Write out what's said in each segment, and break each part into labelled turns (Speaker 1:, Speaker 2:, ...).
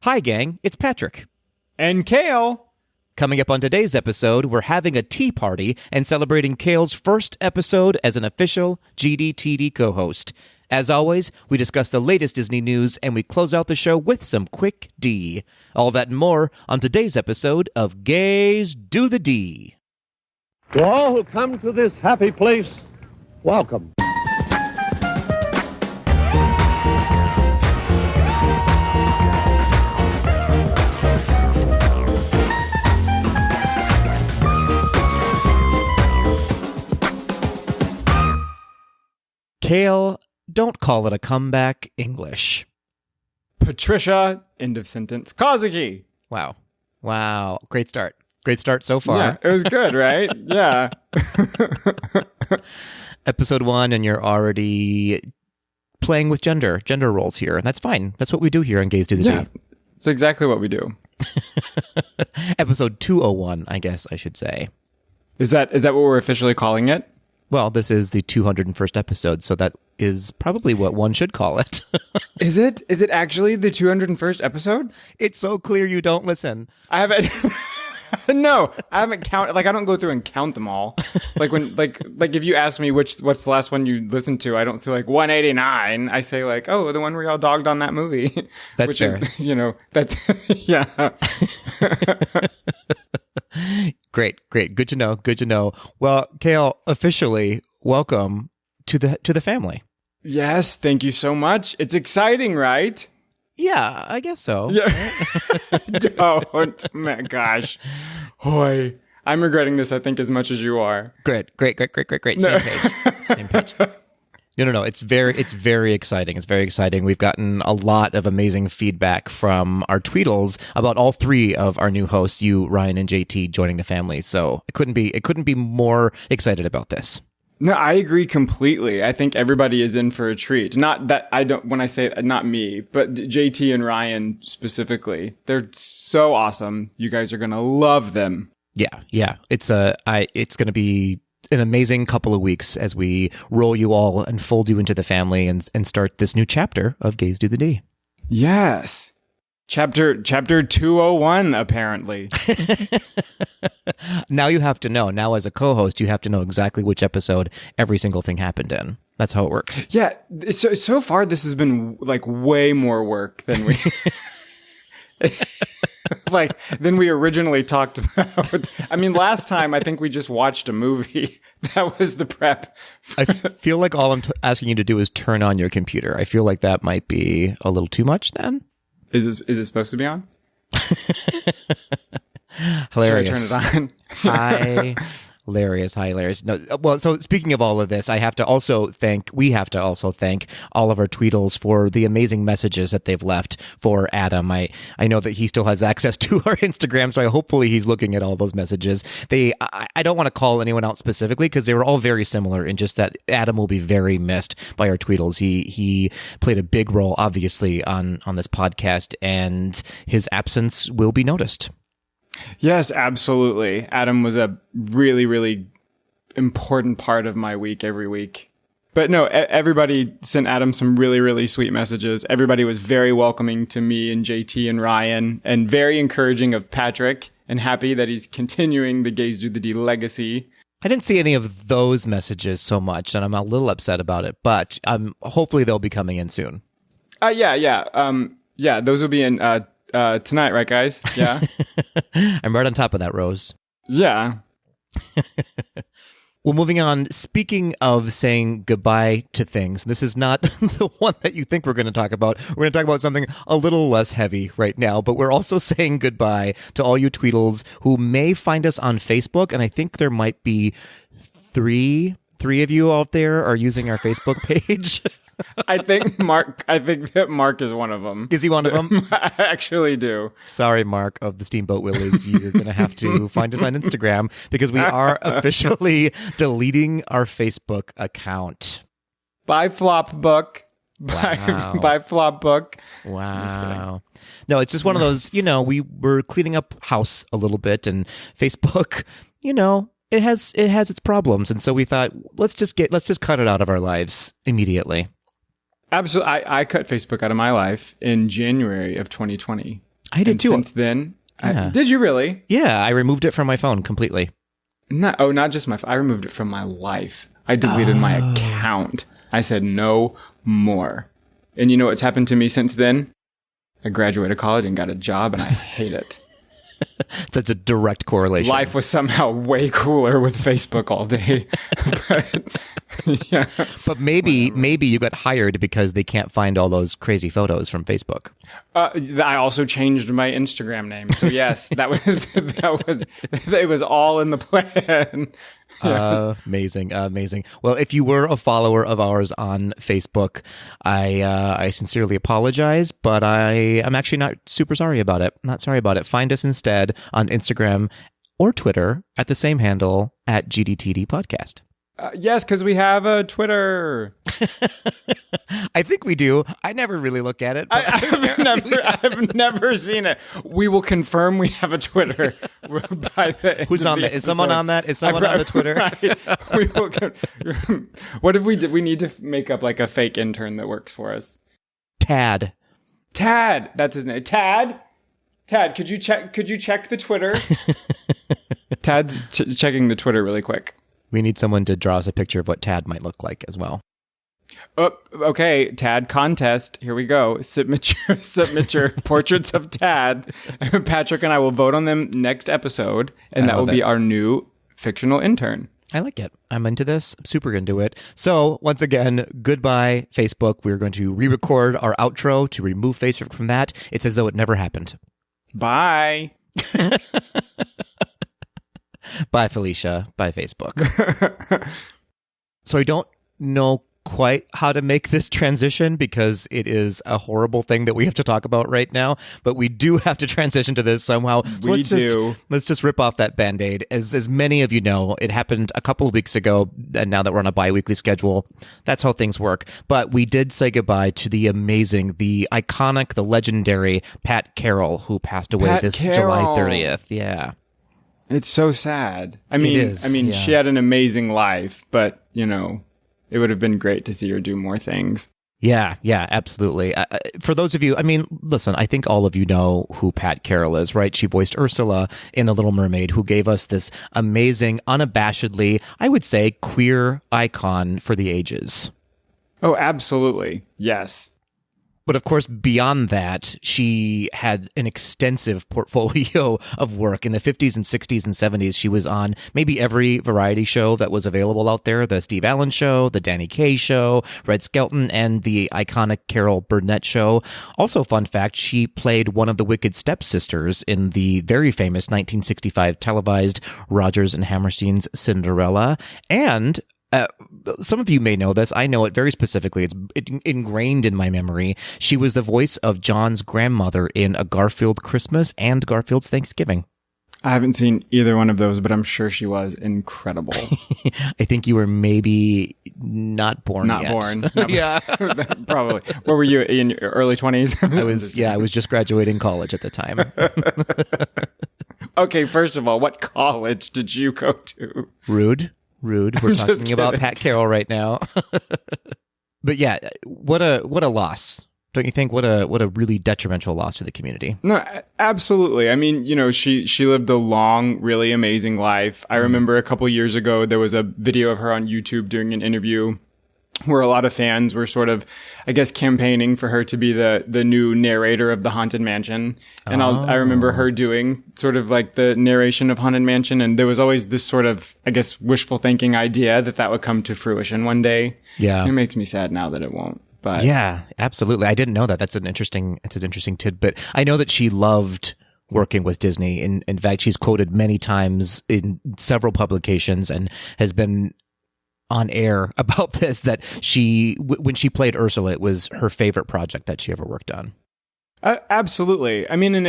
Speaker 1: Hi, gang. It's Patrick.
Speaker 2: And Kale.
Speaker 1: Coming up on today's episode, we're having a tea party and celebrating Kale's first episode as an official GDTD co-host. As always, we discuss the latest Disney news and we close out the show with some quick D. All that and more on today's episode of Gays Do the D.
Speaker 3: To all who come to this happy place, welcome.
Speaker 1: Kale, don't call it a comeback English.
Speaker 2: Patricia, end of sentence. Kazuki.
Speaker 1: Wow. Great start. Great start so far.
Speaker 2: Yeah, it was good, right? Yeah.
Speaker 1: Episode 1, and you're already playing with gender roles here. And that's fine. That's what we do here on Gays Do the
Speaker 2: Yeah,
Speaker 1: D.
Speaker 2: it's exactly what we do.
Speaker 1: Episode 201, I guess I should say.
Speaker 2: Is that what we're officially calling it?
Speaker 1: Well, this is the 201st episode, so that is probably what one should call it.
Speaker 2: Is it? Is it actually the 201st episode?
Speaker 1: It's so clear you don't listen.
Speaker 2: I haven't. No, I haven't counted. Like, I don't go through and count them all. Like when, like if you ask me what's the last one you listened to, I don't say like 189. I say like, oh, the one where y'all dogged on that movie.
Speaker 1: That's
Speaker 2: which
Speaker 1: fair.
Speaker 2: is, that's yeah.
Speaker 1: Great. Good to know. Well, Kale, officially welcome to the family.
Speaker 2: Yes, thank you so much. It's exciting, right?
Speaker 1: Yeah, I guess so.
Speaker 2: Yeah. Don't, man, gosh. Hoy. I'm regretting this, I think, as much as you are.
Speaker 1: Great.
Speaker 2: No.
Speaker 1: Same page. No. It's very exciting. It's very exciting. We've gotten a lot of amazing feedback from our tweetles about all three of our new hosts, you, Ryan, and JT, joining the family. So it couldn't be more excited about this.
Speaker 2: No, I agree completely. I think everybody is in for a treat. Not that when I say not me, but JT and Ryan specifically. They're so awesome. You guys are going to love them.
Speaker 1: Yeah. It's going to be an amazing couple of weeks as we roll you all and fold you into the family and start this new chapter of Gays Do the D.
Speaker 2: Yes. Chapter 201, apparently.
Speaker 1: Now you have to know. Now as a co-host, you have to know exactly which episode every single thing happened in. That's how it works.
Speaker 2: Yeah. So far, this has been like way more work than we... than we originally talked about. I mean, last time, I think we just watched a movie. That was the prep.
Speaker 1: I feel like all I'm asking you to do is turn on your computer. I feel like that might be a little too much then.
Speaker 2: Is it supposed to be on?
Speaker 1: Hilarious.
Speaker 2: Should I turn it on?
Speaker 1: Hilarious. No, well, so speaking of all of this, we have to also thank all of our tweetles for the amazing messages that they've left for Adam. I know that he still has access to our Instagram, so hopefully he's looking at all those messages. I don't want to call anyone out specifically because they were all very similar in just that Adam will be very missed by our tweetles. He played a big role, obviously, on this podcast, and his absence will be noticed.
Speaker 2: Yes, absolutely. Adam was a really, really important part of my week every week. But no, everybody sent Adam some really, really sweet messages. Everybody was very welcoming to me and JT and Ryan, and very encouraging of Patrick, and happy that he's continuing the Gays Do the D legacy.
Speaker 1: I didn't see any of those messages so much, and I'm a little upset about it, but hopefully they'll be coming in soon.
Speaker 2: Yeah, those will be in tonight, right, guys? Yeah.
Speaker 1: I'm right on top of that, Rose.
Speaker 2: Yeah.
Speaker 1: Well, moving on. Speaking of saying goodbye to things, this is not the one that you think we're going to talk about. We're going to talk about something a little less heavy right now, but we're also saying goodbye to all you tweetles who may find us on Facebook, and I think there might be three of you out there are using our Facebook page.
Speaker 2: I think that Mark is one of them.
Speaker 1: Is he one of them?
Speaker 2: I actually do.
Speaker 1: Sorry, Mark of the Steamboat Willies. You're going to have to find us on Instagram because we are officially deleting our Facebook account.
Speaker 2: Bye, Flop Book.
Speaker 1: Wow.
Speaker 2: Bye, Flop Book.
Speaker 1: Wow. No, it's just one of those, we were cleaning up house a little bit, and Facebook, it has its problems. And so we thought, let's just cut it out of our lives immediately.
Speaker 2: Absolutely. I cut Facebook out of my life in January of 2020.
Speaker 1: I did too.
Speaker 2: Since then,
Speaker 1: Yeah.
Speaker 2: did you really?
Speaker 1: Yeah, I removed it from my phone completely.
Speaker 2: Not just my. I removed it from my life. I deleted my account. I said no more. And you know what's happened to me since then? I graduated college and got a job, and I hate it.
Speaker 1: That's a direct correlation.
Speaker 2: Life was somehow way cooler with Facebook all day. But, yeah.
Speaker 1: But maybe you got hired because they can't find all those crazy photos from Facebook.
Speaker 2: I also changed my Instagram name. So yes, that was it was all in the plan.
Speaker 1: Amazing. Well, if you were a follower of ours on Facebook, I sincerely apologize, but I'm actually not super sorry about it. Not sorry about it. Find us instead on Instagram or Twitter at the same handle at GDTD Podcast.
Speaker 2: Yes, because we have a Twitter.
Speaker 1: I think we do. I never really look at it. But
Speaker 2: I've never seen it. We will confirm we have a Twitter by the end
Speaker 1: Who's
Speaker 2: of
Speaker 1: on
Speaker 2: the
Speaker 1: that? Is someone
Speaker 2: episode.
Speaker 1: on that? Is someone on the Twitter?
Speaker 2: Right. We will what if we did? We need to make up like a fake intern that works for us.
Speaker 1: Tad.
Speaker 2: That's his name. Tad, could you check the Twitter? Tad's checking the Twitter really quick.
Speaker 1: We need someone to draw us a picture of what Tad might look like as well.
Speaker 2: Oh, okay, Tad contest. Here we go. Submit your portraits of Tad. Patrick and I will vote on them next episode, and that will be our new fictional intern.
Speaker 1: I like it. I'm into this. I'm super into it. So once again, goodbye, Facebook. We're going to re-record our outro to remove Facebook from that. It's as though it never happened.
Speaker 2: Bye.
Speaker 1: Bye, Felicia. Bye, Facebook. So I don't know quite how to make this transition because it is a horrible thing that we have to talk about right now, but we do have to transition to this somehow. So let's just rip off that Band-Aid. As many of you know, it happened a couple of weeks ago, and now that we're on a bi-weekly schedule, that's how things work. But we did say goodbye to the amazing, the iconic, the legendary Pat Carroll, who passed away July 30th. Yeah.
Speaker 2: It's so sad. I mean, she had an amazing life, but, you know, it would have been great to see her do more things.
Speaker 1: Yeah, absolutely. For those of you, I mean, listen, I think all of you know who Pat Carroll is, right? She voiced Ursula in The Little Mermaid, who gave us this amazing, unabashedly, I would say, queer icon for the ages.
Speaker 2: Oh, absolutely. Yes.
Speaker 1: But of course, beyond that, she had an extensive portfolio of work. In the 50s and 60s and 70s, she was on maybe every variety show that was available out there. The Steve Allen Show, the Danny Kaye Show, Red Skelton, and the iconic Carol Burnett Show. Also, fun fact, she played one of the Wicked stepsisters in the very famous 1965 televised Rodgers and Hammerstein's Cinderella. And some of you may know this. I know it very specifically. It's ingrained in my memory. She was the voice of John's grandmother in A Garfield Christmas and Garfield's Thanksgiving.
Speaker 2: I haven't seen either one of those, but I'm sure she was incredible.
Speaker 1: I think you were maybe not born yet.
Speaker 2: Born.
Speaker 1: Yeah.
Speaker 2: Probably. What were you, in your early 20s?
Speaker 1: I was just graduating college at the time.
Speaker 2: Okay, first of all, what college did you go to?
Speaker 1: Rude. We're talking about Pat Carroll right now. But yeah, what a loss. Don't you think? What a really detrimental loss to the community.
Speaker 2: No, absolutely. I mean, you know, she lived a long, really amazing life. I remember a couple years ago, there was a video of her on YouTube doing an interview where a lot of fans were sort of, I guess, campaigning for her to be the new narrator of the Haunted Mansion. And I remember her doing sort of like the narration of Haunted Mansion. And there was always this sort of, I guess, wishful thinking idea that would come to fruition one day.
Speaker 1: Yeah.
Speaker 2: It makes me sad now that it won't. But
Speaker 1: yeah, absolutely. I didn't know that. It's an interesting tidbit. I know that she loved working with Disney. In fact, she's quoted many times in several publications and has been on air about this, that when she played Ursula, it was her favorite project that she ever worked on.
Speaker 2: Absolutely. I mean, and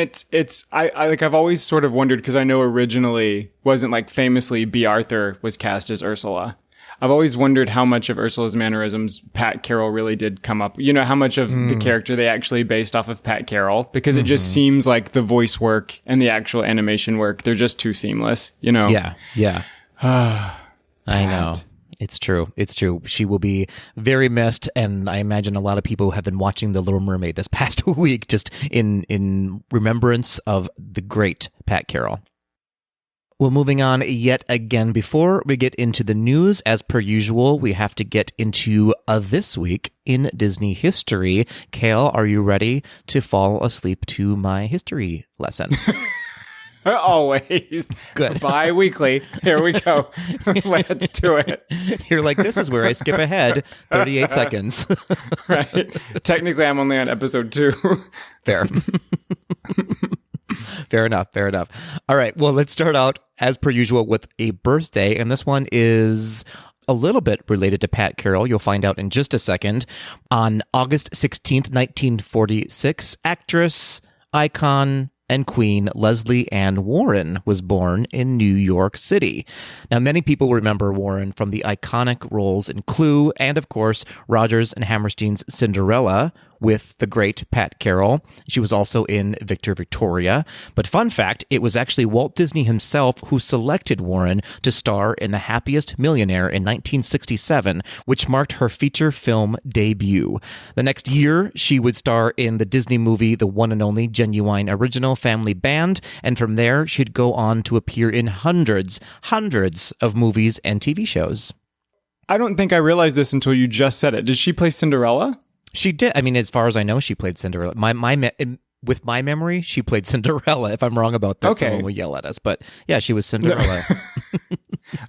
Speaker 2: I've always sort of wondered, because I know originally wasn't like famously B. Arthur was cast as Ursula. I've always wondered how much of Ursula's mannerisms Pat Carroll really did come up. You know, how much of the character they actually based off of Pat Carroll, because it just seems like the voice work and the actual animation work, they're just too seamless, you know?
Speaker 1: Yeah. I know. It's true. It's true. She will be very missed, and I imagine a lot of people have been watching The Little Mermaid this past week just in remembrance of the great Pat Carroll. Well, moving on yet again, before we get into the news, as per usual, we have to get into this week in Disney history. Kale, are you ready to fall asleep to my history lesson?
Speaker 2: Always.
Speaker 1: Good.
Speaker 2: Bi-weekly. Here we go. Let's do it.
Speaker 1: You're like, this is where I skip ahead 38 seconds.
Speaker 2: Right. Technically, I'm only on episode 2.
Speaker 1: Fair. Fair enough. All right. Well, let's start out, as per usual, with a birthday. And this one is a little bit related to Pat Carroll. You'll find out in just a second. On August 16th, 1946, actress, icon, and Queen Leslie Ann Warren was born in New York City. Now, many people remember Warren from the iconic roles in Clue and, of course, Rodgers and Hammerstein's Cinderella with the great Pat Carroll. She was also in Victor Victoria. But fun fact, it was actually Walt Disney himself who selected Warren to star in The Happiest Millionaire in 1967, which marked her feature film debut. The next year, she would star in the Disney movie The One and Only Genuine Original Family Band, and from there, she'd go on to appear in hundreds of movies and TV shows.
Speaker 2: I don't think I realized this until you just said it. Did she play Cinderella?
Speaker 1: She did. I mean, as far as I know, she played Cinderella. With my memory, she played Cinderella. If I'm wrong about that, someone will yell at us. But yeah, she was Cinderella.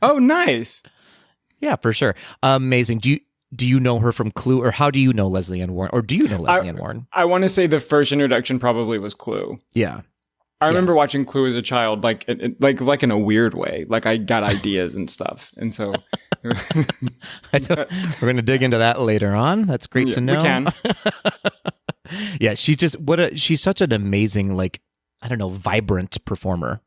Speaker 2: Oh, nice.
Speaker 1: Yeah, for sure. Amazing. Do you know her from Clue, or how do you know Leslie Ann Warren? Or do you know Leslie Ann Warren?
Speaker 2: I want to say the first introduction probably was Clue.
Speaker 1: Yeah.
Speaker 2: I remember watching Clue as a child, like in a weird way. Like I got ideas and stuff, and so
Speaker 1: we're going to dig into that later on. That's great to know.
Speaker 2: We can.
Speaker 1: Yeah, she's such an amazing, vibrant performer.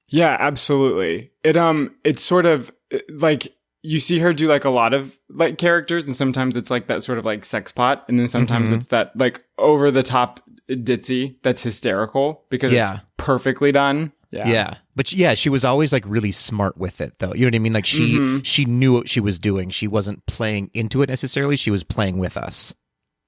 Speaker 2: Yeah, absolutely. It's sort of like you see her do like a lot of like characters, and sometimes it's like that sort of like sex pot, and then sometimes it's that like over the top ditzy that's hysterical because it's perfectly done. Yeah.
Speaker 1: But she was always like really smart with it, though. You know what I mean? Like she knew what she was doing. She wasn't playing into it necessarily. She was playing with us.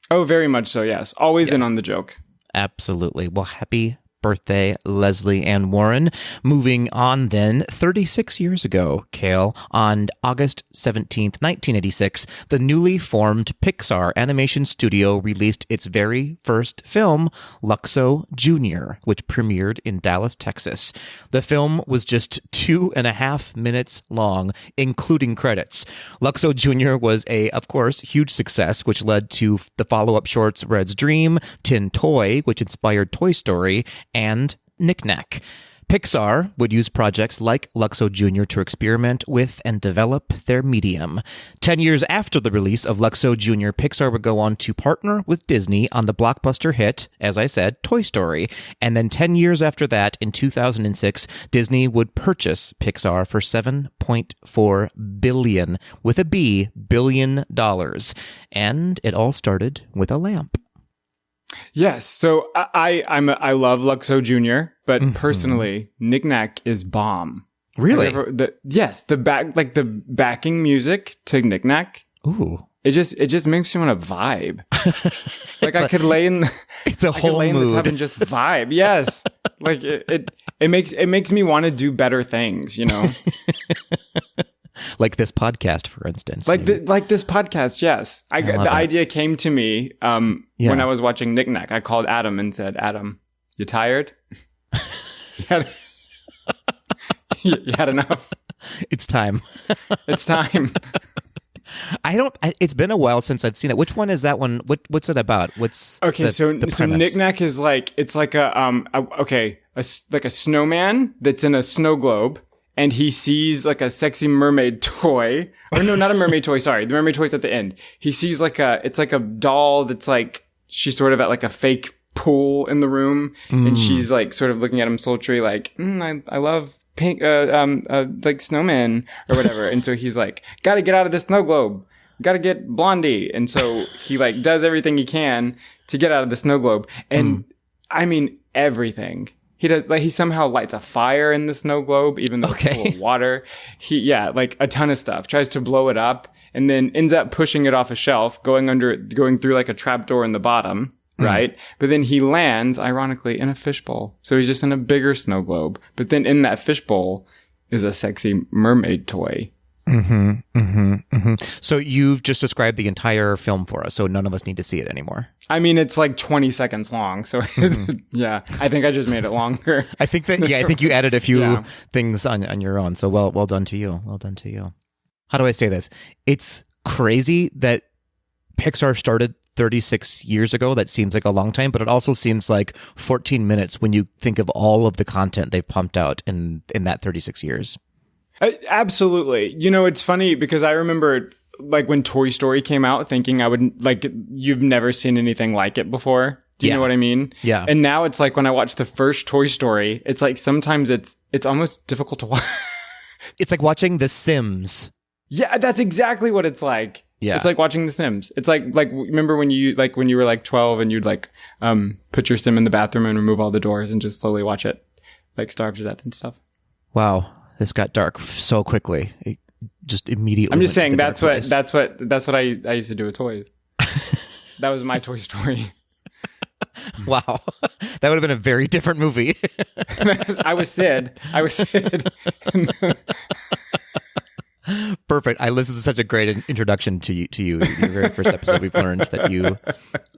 Speaker 2: Oh, very much so. Yes. Always in on the joke.
Speaker 1: Absolutely. Well, happy birthday, Leslie Ann Warren. Moving on then, 36 years ago, Kale, on August 17th, 1986, the newly formed Pixar animation studio released its very first film, Luxo Jr., which premiered in Dallas, Texas. The film was just 2.5 minutes long, including credits. Luxo Jr. was of course, huge success, which led to the follow-up shorts Red's Dream, Tin Toy, which inspired Toy Story, and Knick-Knack. Pixar would use projects like Luxo Jr. to experiment with and develop their medium. 10 years after the release of Luxo Jr., Pixar would go on to partner with Disney on the blockbuster hit, as I said, Toy Story. And then 10 years after that, in 2006, Disney would purchase Pixar for $7.4 billion, with a B, billion dollars. And it all started with a lamp.
Speaker 2: Yes. So I love Luxo Jr., but personally, Knick-Knack is bomb.
Speaker 1: Really?
Speaker 2: The backing music to Knick-Knack.
Speaker 1: Ooh.
Speaker 2: It just makes me want to vibe. Like I could lay in the tub and just vibe. Yes. Like it makes me want to do better things, you know?
Speaker 1: Like this podcast, for instance.
Speaker 2: Like this podcast, yes. The idea came to me when I was watching Knick-Knack. I called Adam and said, Adam, you tired? You had enough?
Speaker 1: It's time.
Speaker 2: It's time.
Speaker 1: It's been a while since I've seen it. Which one is that one? What's it about?
Speaker 2: So Knick-Knack is it's like a snowman that's in a snow globe. And he sees like a sexy mermaid toy. Or no, not a mermaid toy. Sorry. The mermaid toy's at the end. He sees it's like a doll that's like, she's sort of at like a fake pool in the room. And she's like sort of looking at him sultry, like, I love pink, like snowmen or whatever. And so he's like, gotta get out of the snow globe. Gotta get Blondie. And so he like does everything he can to get out of the snow globe. And I mean, everything. He does, like, he somehow lights a fire in the snow globe, even though it's full of water. Like a ton of stuff. Tries to blow it up and then ends up pushing it off a shelf, going through like a trapdoor in the bottom, right? But then he lands, ironically, in a fishbowl. So he's just in a bigger snow globe. But then in that fishbowl is a sexy mermaid toy.
Speaker 1: So you've just described the entire film for us, so none of us need to see it anymore.
Speaker 2: I mean, it's like 20 seconds long, so yeah, I think I just made it longer.
Speaker 1: I think you added a few things on your own. So well done to you. Well done to you. How do I say this? It's crazy that Pixar started 36 years ago. That seems like a long time, but it also seems like 14 minutes when you think of all of the content they've pumped out in that 36 years.
Speaker 2: Absolutely. You know, it's funny because I remember like when Toy Story came out thinking I would like, you've never seen anything like it before. Do you know what I mean?
Speaker 1: Yeah.
Speaker 2: And now it's like when I watch the first Toy Story, it's like sometimes it's almost difficult to watch.
Speaker 1: It's like watching The Sims.
Speaker 2: Yeah, that's exactly what it's like.
Speaker 1: Yeah.
Speaker 2: It's like watching The Sims. It's like remember when you were like 12 and you'd like put your Sim in the bathroom and remove all the doors and just slowly watch it like starve to death and stuff.
Speaker 1: Wow. This got dark so quickly. It just immediately.
Speaker 2: I'm just saying that's what I used to do with toys. That was my Toy Story.
Speaker 1: Wow, that would have been a very different movie.
Speaker 2: I was Sid.
Speaker 1: Perfect. This is such a great introduction to you. Your very first episode, we've learned that you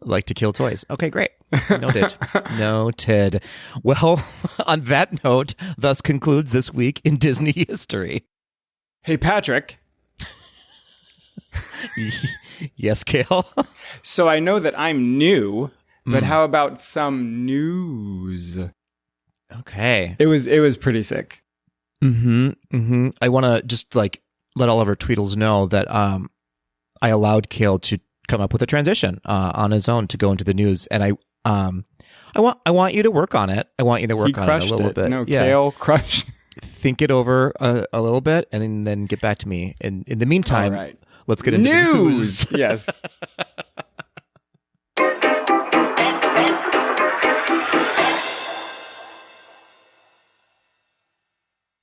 Speaker 1: like to kill toys. Okay, great. Noted. Well, on that note, thus concludes this week in Disney history.
Speaker 2: Hey, Patrick.
Speaker 1: Yes, Kale.
Speaker 2: So I know that I'm new, but how about some news?
Speaker 1: Okay.
Speaker 2: It was pretty sick.
Speaker 1: I want to just like let all of our tweetles know that I allowed Kale to come up with a transition on his own to go into the news, and I want you to work on it. I want you to work on it a little bit.
Speaker 2: No, yeah. Kale crushed.
Speaker 1: Think it over a little bit, and then get back to me. And in the meantime,
Speaker 2: right.
Speaker 1: Let's get into news.
Speaker 2: Yes.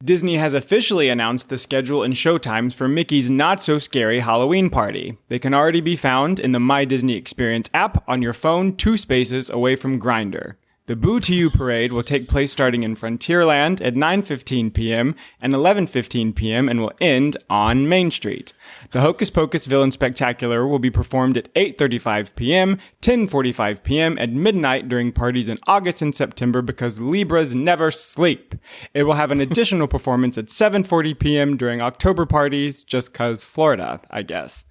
Speaker 2: Disney has officially announced the schedule and showtimes for Mickey's Not-So-Scary Halloween Party. They can already be found in the My Disney Experience app on your phone 2 spaces away from Grindr. The Boo to You parade will take place starting in Frontierland at 9:15 p.m. and 11:15 p.m. and will end on Main Street. The Hocus Pocus Villain Spectacular will be performed at 8:35 p.m., 10:45 p.m., and midnight during parties in August and September because Libras never sleep. It will have an additional performance at 7:40 p.m. during October parties, just 'cause Florida, I guess.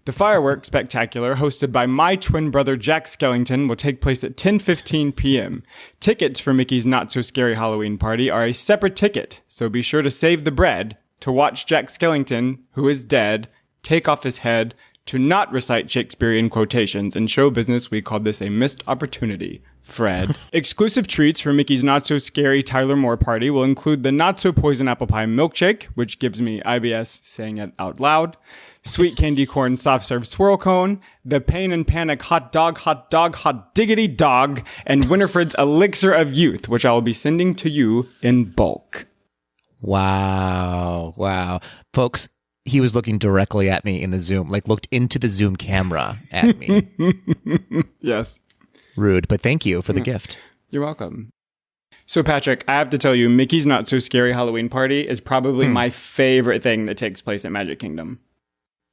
Speaker 2: The Fireworks Spectacular, hosted by my twin brother Jack Skellington, will take place at 10:15 p.m. Tickets for Mickey's Not-So-Scary Halloween Party are a separate ticket, so be sure to save the bread to watch Jack Skellington, who is dead, take off his head, to not recite Shakespearean quotations. In show business, we call this a missed opportunity. Fred. Exclusive treats for Mickey's Not-So-Scary Tyler Moore Party will include the Not-So-Poison Apple Pie Milkshake, which gives me IBS saying it out loud, Sweet Candy Corn Soft Serve Swirl Cone, the Pain and Panic Hot Diggity Dog, and Winifred's Elixir of Youth, which I will be sending to you in bulk.
Speaker 1: Wow. Folks, he was looking directly at me in the Zoom, like looked into the Zoom camera at me.
Speaker 2: Yes.
Speaker 1: Rude, but thank you for the gift.
Speaker 2: You're welcome. So, Patrick, I have to tell you, Mickey's Not-So-Scary Halloween Party is probably my favorite thing that takes place at Magic Kingdom.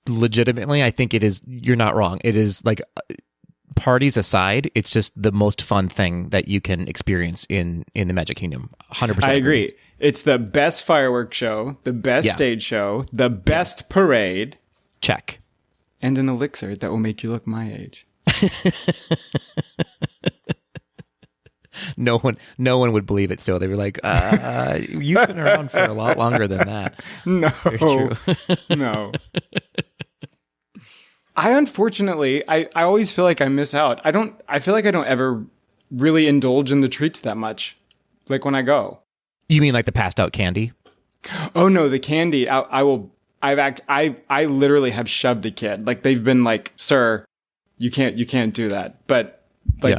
Speaker 1: Legitimately, I think it is. You're not wrong. It is like, parties aside, it's just the most fun thing that you can experience in the Magic Kingdom. 100%.
Speaker 2: I agree. It's the best fireworks show, the best stage show, the best parade.
Speaker 1: Check.
Speaker 2: And an elixir that will make you look my age.
Speaker 1: No one would believe it. So they were like, "You've been around for a lot longer than that."
Speaker 2: No,
Speaker 1: very true.
Speaker 2: No. I always feel like I miss out. I feel like I don't ever really indulge in the treats that much, like when I go.
Speaker 1: You mean like the passed out candy?
Speaker 2: Oh no, the candy. I literally have shoved a kid. Like they've been like, "Sir, you can't do that." But like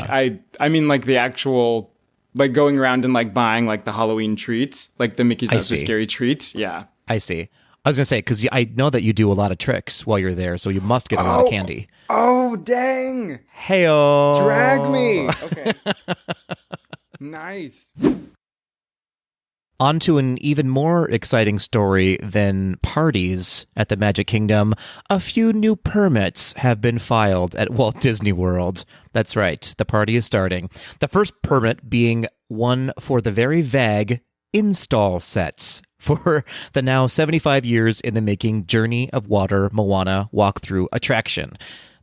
Speaker 2: I mean like the actual like going around and like buying like the Halloween treats, like the Mickey's Not So
Speaker 1: see.
Speaker 2: Scary treats. Yeah.
Speaker 1: I see. I was going to say, because I know that you do a lot of tricks while you're there, so you must get a lot of candy.
Speaker 2: Oh, dang.
Speaker 1: Hey-o.
Speaker 2: Drag me. Okay. Nice.
Speaker 1: On to an even more exciting story than parties at the Magic Kingdom. A few new permits have been filed at Walt Disney World. That's right, the party is starting. The first permit being one for the very vague install sets for the now 75 years in the making Journey of Water Moana walkthrough attraction.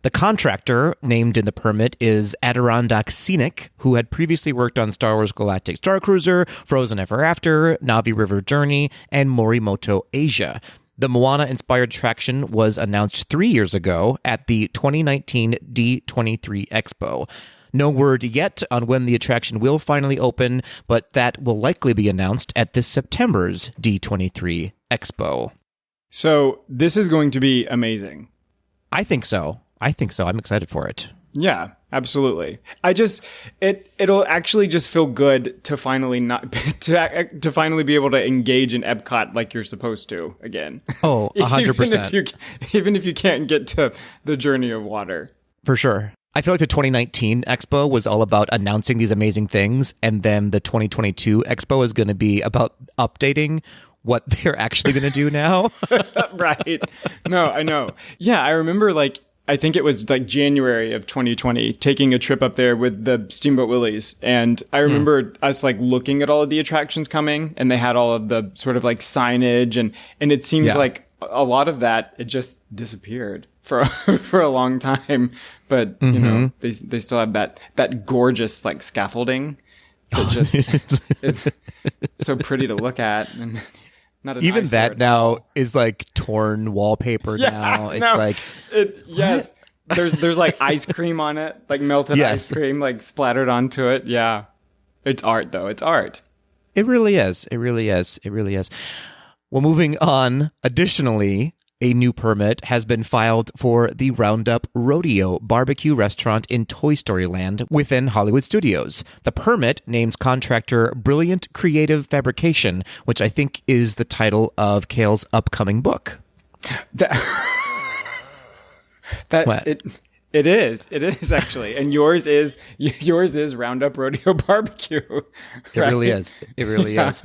Speaker 1: The contractor named in the permit is Adirondack Scenic, who had previously worked on Star Wars Galactic Star Cruiser, Frozen Ever After, Navi River Journey, and Morimoto Asia. The Moana-inspired attraction was announced 3 years ago at the 2019 D23 Expo. No word yet on when the attraction will finally open, but that will likely be announced at this September's D23 Expo.
Speaker 2: So this is going to be amazing.
Speaker 1: I think so. I'm excited for it.
Speaker 2: Yeah, absolutely. It'll actually just feel good to finally not to finally be able to engage in Epcot like you're supposed to again.
Speaker 1: Oh, 100%.
Speaker 2: Even if you can't get to the Journey of Water.
Speaker 1: For sure. I feel like the 2019 Expo was all about announcing these amazing things, and then the 2022 Expo is going to be about updating what they're actually going to do now.
Speaker 2: Right. No, I know. Yeah, I remember I think it was like January of 2020, taking a trip up there with the Steamboat Willies. And I remember us like looking at all of the attractions coming, and they had all of the sort of like signage, and it seems like a lot of that, it just disappeared for for a long time. But you know, they still have that gorgeous like scaffolding that just it's so pretty to look at. And not an
Speaker 1: even
Speaker 2: eyesore
Speaker 1: that now is like torn wallpaper now. It's
Speaker 2: yes. There's like ice cream on it, like melted ice cream, like splattered onto it. Yeah. It's art though. It's art.
Speaker 1: It really is. It really is. It really is. Well, moving on, additionally, a new permit has been filed for the Roundup Rodeo barbecue restaurant in Toy Story Land within Hollywood Studios. The permit names contractor Brilliant Creative Fabrication, which I think is the title of Kale's upcoming book.
Speaker 2: It is actually, and yours is Roundup Rodeo Barbecue. Right?
Speaker 1: It really is. It really is.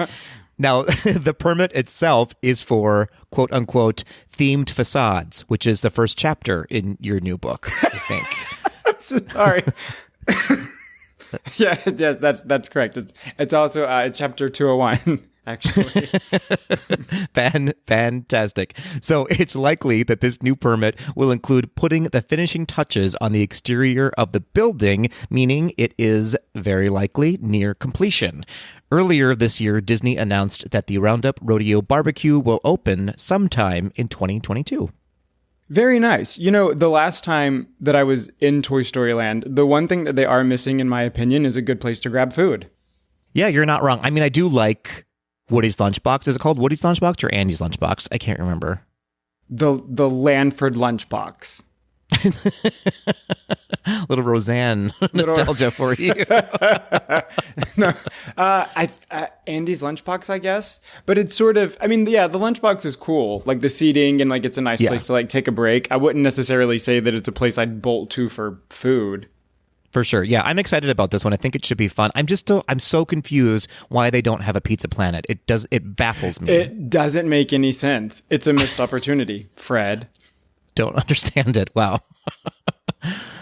Speaker 1: Now, the permit itself is for quote unquote themed facades, which is the first chapter in your new book, I think.
Speaker 2: I'm sorry. Yes, that's correct. It's also it's chapter 201. Actually.
Speaker 1: Fantastic. So it's likely that this new permit will include putting the finishing touches on the exterior of the building, meaning it is very likely near completion. Earlier this year, Disney announced that the Roundup Rodeo Barbecue will open sometime in 2022.
Speaker 2: Very nice. You know, the last time that I was in Toy Story Land, the one thing that they are missing, in my opinion, is a good place to grab food.
Speaker 1: Yeah, you're not wrong. I mean, I do like Woody's Lunchbox. Is it called Woody's Lunchbox or Andy's Lunchbox? I can't remember.
Speaker 2: The Lanford Lunchbox.
Speaker 1: Little Roseanne nostalgia for you.
Speaker 2: No, Andy's Lunchbox, I guess. But it's sort of, I mean, yeah, the Lunchbox is cool. Like the seating and like it's a nice place to like take a break. I wouldn't necessarily say that it's a place I'd bolt to for food.
Speaker 1: For sure. Yeah, I'm excited about this one. I think it should be fun. I'm so confused why they don't have a Pizza Planet. It baffles me.
Speaker 2: It doesn't make any sense. It's a missed opportunity, Fred.
Speaker 1: Don't understand it. Wow.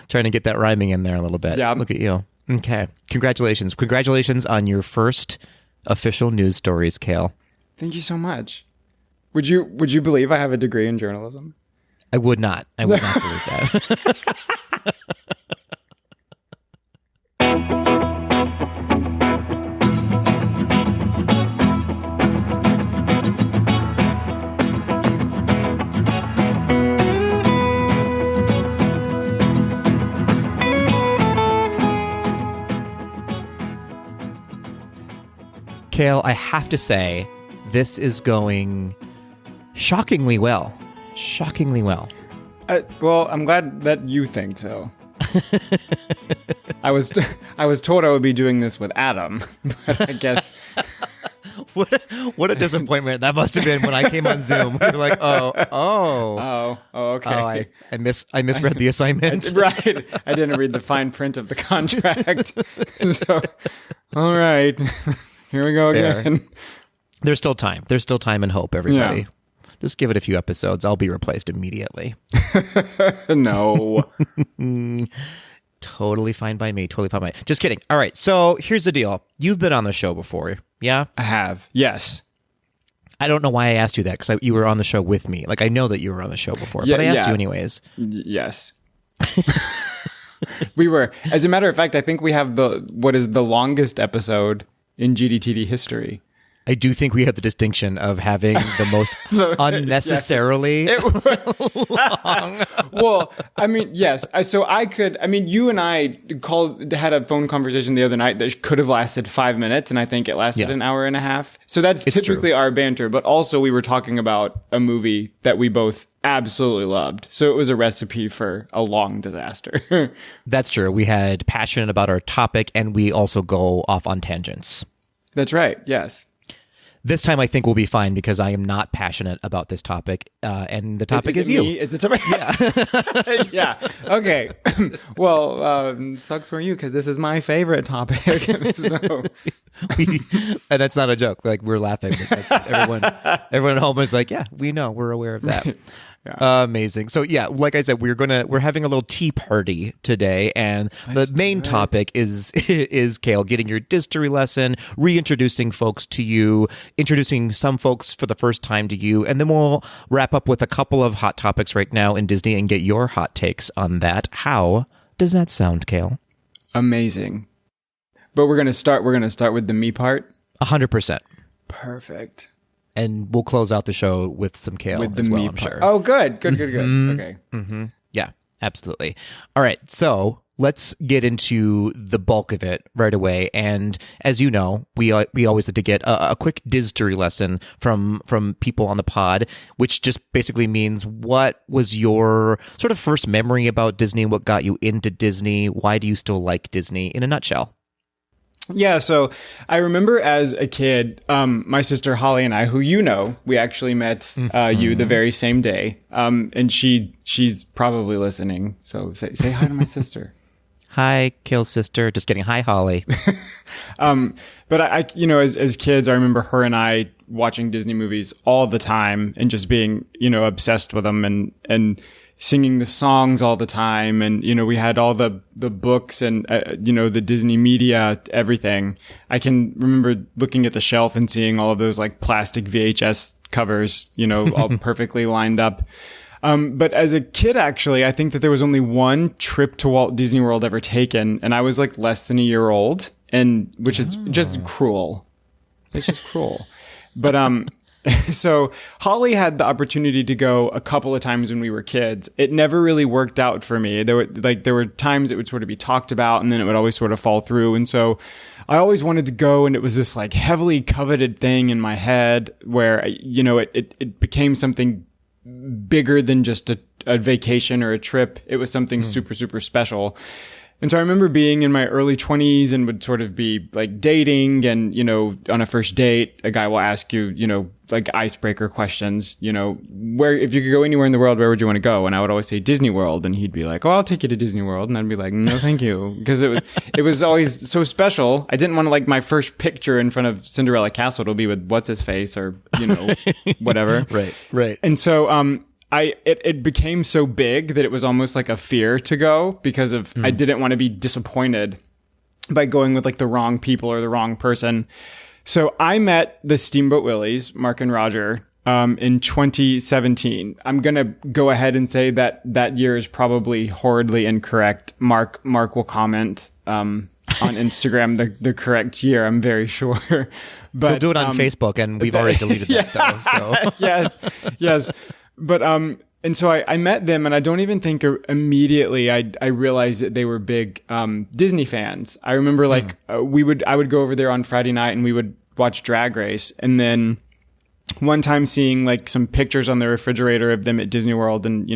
Speaker 1: Trying to get that rhyming in there a little bit.
Speaker 2: Yeah.
Speaker 1: Look at you. Okay. Congratulations. Congratulations on your first official news stories, Kale.
Speaker 2: Thank you so much. Would you believe I have a degree in journalism?
Speaker 1: I would not. I would not believe that. Kale, I have to say, this is going shockingly well. Shockingly well.
Speaker 2: Well, I'm glad that you think so. I was told I would be doing this with Adam, but I guess
Speaker 1: What a disappointment that must have been when I came on Zoom. You're like, okay.
Speaker 2: I
Speaker 1: misread the assignment.
Speaker 2: Right. I didn't read the fine print of the contract. So, all right, here we go again.
Speaker 1: There's still time. There's still time and hope, everybody.
Speaker 2: Yeah.
Speaker 1: Just give it a few episodes. I'll be replaced immediately.
Speaker 2: No.
Speaker 1: Totally fine by me. Totally fine by me. Just kidding. All right. So here's the deal. You've been on the show before. Yeah?
Speaker 2: I have. Yes.
Speaker 1: I don't know why I asked you that because you were on the show with me. Like, I know that you were on the show before, but I asked you anyways.
Speaker 2: Yes. We were. As a matter of fact, I think we have what is the longest episode in GDTD history.
Speaker 1: I do think we have the distinction of having the most unnecessarily long.
Speaker 2: Well, I mean, yes. You and I had a phone conversation the other night that could have lasted 5 minutes, and I think it lasted an hour and a half. So that's typically our banter. But also, we were talking about a movie that we both absolutely loved. So it was a recipe for a long disaster.
Speaker 1: That's true. We had passion about our topic, and we also go off on tangents.
Speaker 2: That's right. Yes.
Speaker 1: This time I think we'll be fine because I am not passionate about this topic, and the topic is you.
Speaker 2: Is the topic? Yeah. Yeah. Okay. Well, sucks for you because this is my favorite topic. So.
Speaker 1: And that's not a joke. Like, we're laughing. Everyone at home is like, yeah, we know. We're aware of that. Yeah. Amazing. So yeah, like I said, we're having a little tea party today, and the main topic is Kale getting your history lesson, reintroducing folks to you, introducing some folks for the first time to you, and then we'll wrap up with a couple of hot topics right now in Disney and get your hot takes on that. How does that sound, Kale?
Speaker 2: Amazing. But we're gonna start with the me part.
Speaker 1: 100%.
Speaker 2: Perfect.
Speaker 1: And we'll close out the show with some Kale
Speaker 2: with
Speaker 1: as
Speaker 2: the
Speaker 1: well,
Speaker 2: me
Speaker 1: I'm
Speaker 2: part.
Speaker 1: sure.
Speaker 2: Oh, good. Okay.
Speaker 1: Mm-hmm. Yeah, absolutely. All right, so let's get into the bulk of it right away. And as you know, we always like to get a quick history lesson from people on the pod, which just basically means what was your sort of first memory about Disney, what got you into Disney, why do you still like Disney in a nutshell?
Speaker 2: Yeah, so I remember as a kid, my sister Holly and I, who we actually met you the very same day, and she's probably listening. So say hi to my sister.
Speaker 1: Hi, Kale's sister. Just kidding. Hi, Holly.
Speaker 2: But I as kids, I remember her and I watching Disney movies all the time and just being obsessed with them and singing the songs all the time. And, we had all the books and, the Disney media, everything. I can remember looking at the shelf and seeing all of those like plastic VHS covers, all perfectly lined up. But as a kid, actually, I think that there was only one trip to Walt Disney World ever taken. And I was like less than a year old, and which is just cruel. It's just cruel. But, so Holly had the opportunity to go a couple of times when we were kids. It never really worked out for me. There were times it would sort of be talked about and then it would always sort of fall through. And so I always wanted to go, and it was this like heavily coveted thing in my head where, it became something bigger than just a vacation or a trip. It was something super, super special. And so I remember being in my early 20s and would sort of be like dating, and, on a first date, a guy will ask you, like icebreaker questions, where, if you could go anywhere in the world, where would you want to go? And I would always say Disney World. And he'd be like, oh, I'll take you to Disney World. And I'd be like, no, thank you. Because it was always so special. I didn't want to like my first picture in front of Cinderella Castle to be with what's his face or, whatever.
Speaker 1: Right.
Speaker 2: And so, it became so big that it was almost like a fear to go because of, I didn't want to be disappointed by going with like the wrong people or the wrong person. So I met the Steamboat Willies, Mark and Roger, in 2017. I'm going to go ahead and say that year is probably horridly incorrect. Mark will comment, on Instagram the correct year, I'm very sure. But
Speaker 1: we'll do it on Facebook, and we've already deleted that though. So
Speaker 2: yes. But, and so I met them, and I don't even think immediately I realized that they were big, Disney fans. I remember like, I would go over there on Friday night and we would watch Drag Race. And then one time seeing like some pictures on the refrigerator of them at Disney World and,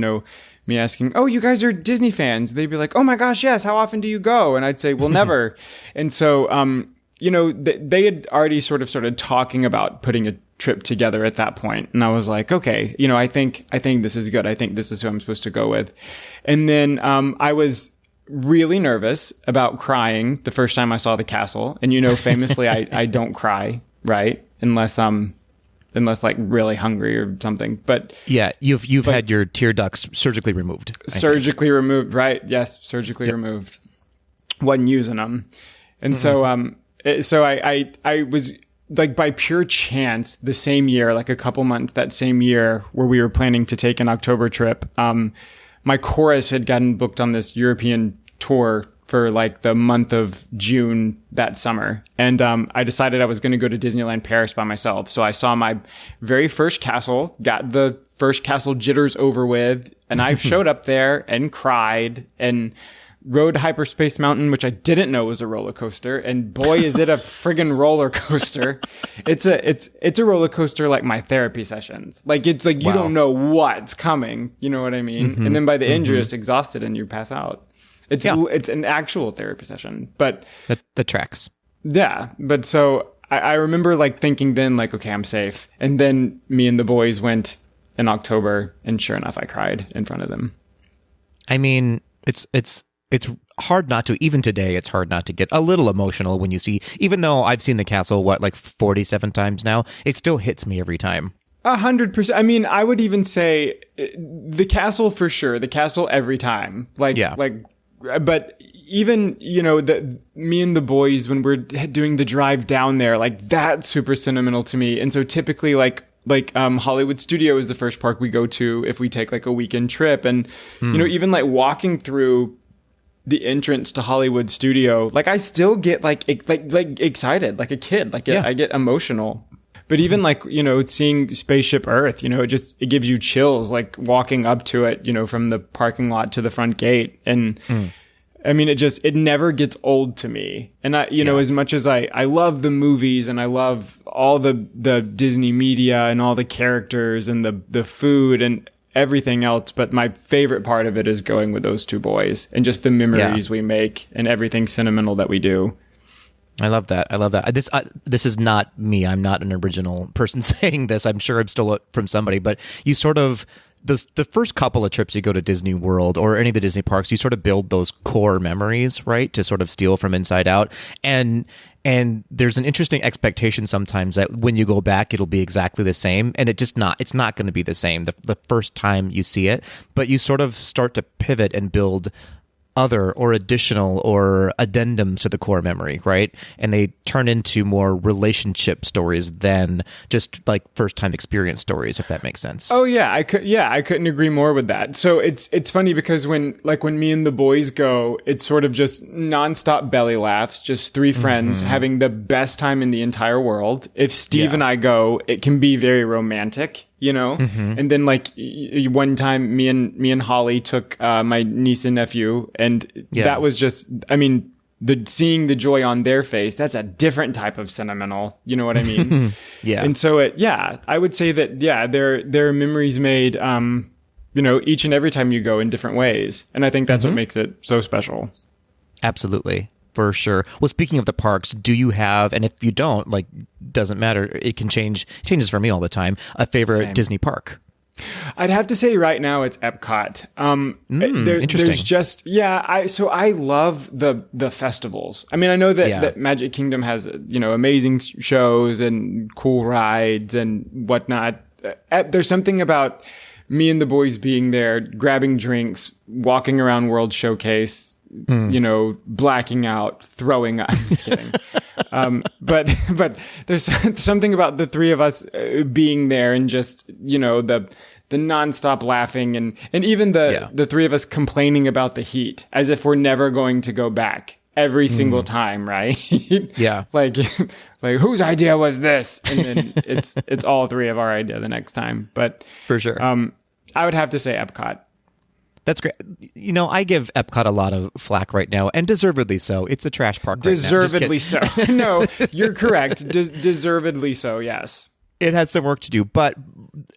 Speaker 2: me asking, "Oh, you guys are Disney fans?" They'd be like, "Oh my gosh, yes. How often do you go?" And I'd say, "Well, never." And so, they had already sort of started talking about putting a trip together at that point. And I was like, okay, I think this is good. I think this is who I'm supposed to go with. And then, I was really nervous about crying the first time I saw the castle. And, famously, I don't cry, right? Unless like really hungry or something. But
Speaker 1: yeah, you've had your tear ducts surgically removed.
Speaker 2: Surgically removed, right? Yes. Surgically removed. Wasn't using them. And so I was like, by pure chance, the same year, like a couple months that same year where we were planning to take an October trip, my chorus had gotten booked on this European tour for like the month of June that summer. And I decided I was going to go to Disneyland Paris by myself. So I saw my very first castle, got the first castle jitters over with, and I showed up there and cried and rode Hyperspace Mountain, which I didn't know was a roller coaster. And boy, is it a friggin' roller coaster. It's a roller coaster like my therapy sessions. Like, it's like, you don't know what's coming. You know what I mean? And then by the end, you're just exhausted and you pass out. It's an actual therapy session, but
Speaker 1: the tracks.
Speaker 2: Yeah. But so I remember like thinking then like, okay, I'm safe. And then me and the boys went in October, and sure enough, I cried in front of them.
Speaker 1: I mean, it's hard not to, even today, it's hard not to get a little emotional when you see, even though I've seen the castle, like 47 times now, it still hits me every time.
Speaker 2: 100%. I mean, I would even say the castle for sure, the castle every time. But even, me and the boys, when we're doing the drive down there, like that's super sentimental to me. And so typically like Hollywood Studio is the first park we go to if we take like a weekend trip. And, even like walking through the entrance to Hollywood Studio, like I still get like excited, like a kid, I get emotional. But even like, seeing Spaceship Earth, it gives you chills, like walking up to it, from the parking lot to the front gate. And I mean, it never gets old to me. And as much as I love the movies and I love all the Disney media and all the characters and the food and everything else, but my favorite part of it is going with those two boys and just the memories we make and everything sentimental that we do.
Speaker 1: I love that. This is not me. I'm not an original person saying this. I'm sure I'm still from somebody, but you sort of, the first couple of trips you go to Disney World or any of the Disney parks, you sort of build those core memories, right? To sort of steal from inside out. And there's an interesting expectation sometimes that when you go back, it'll be exactly the same. And it's not going to be the same the first time you see it, but you sort of start to pivot and build other or additional or addendums to the core memory, right? And they turn into more relationship stories than just like first time experience stories, if that makes sense.
Speaker 2: Oh yeah, I couldn't agree more with that. So it's funny because when me and the boys go, it's sort of just nonstop belly laughs, just three friends having the best time in the entire world. If Steve and I go, it can be very romantic. And then like one time me and Holly took my niece and nephew, and that was just, I mean, seeing the joy on their face, that's a different type of sentimental, you know what I mean? And so I would say that, there are memories made, each and every time you go in different ways. And I think that's what makes it so special.
Speaker 1: Absolutely. For sure. Well, speaking of the parks, do you have, and if you don't, like, doesn't matter, it can changes for me all the time, a favorite Disney park?
Speaker 2: I'd have to say right now it's Epcot.
Speaker 1: Interesting.
Speaker 2: There's just, I love the festivals. I mean, I know that Magic Kingdom has, amazing shows and cool rides and whatnot. There's something about me and the boys being there, grabbing drinks, walking around World Showcase, blacking out, throwing up. I'm just kidding. But there's something about the three of us being there and just, the nonstop laughing and even the three of us complaining about the heat as if we're never going to go back every single time, right? like whose idea was this? And then it's all three of our idea the next time. But
Speaker 1: for sure.
Speaker 2: I would have to say Epcot.
Speaker 1: That's great. I give Epcot a lot of flack right now, and deservedly so. It's a trash park
Speaker 2: Deservedly so. No, you're correct. Deservedly so, yes.
Speaker 1: It has some work to do, but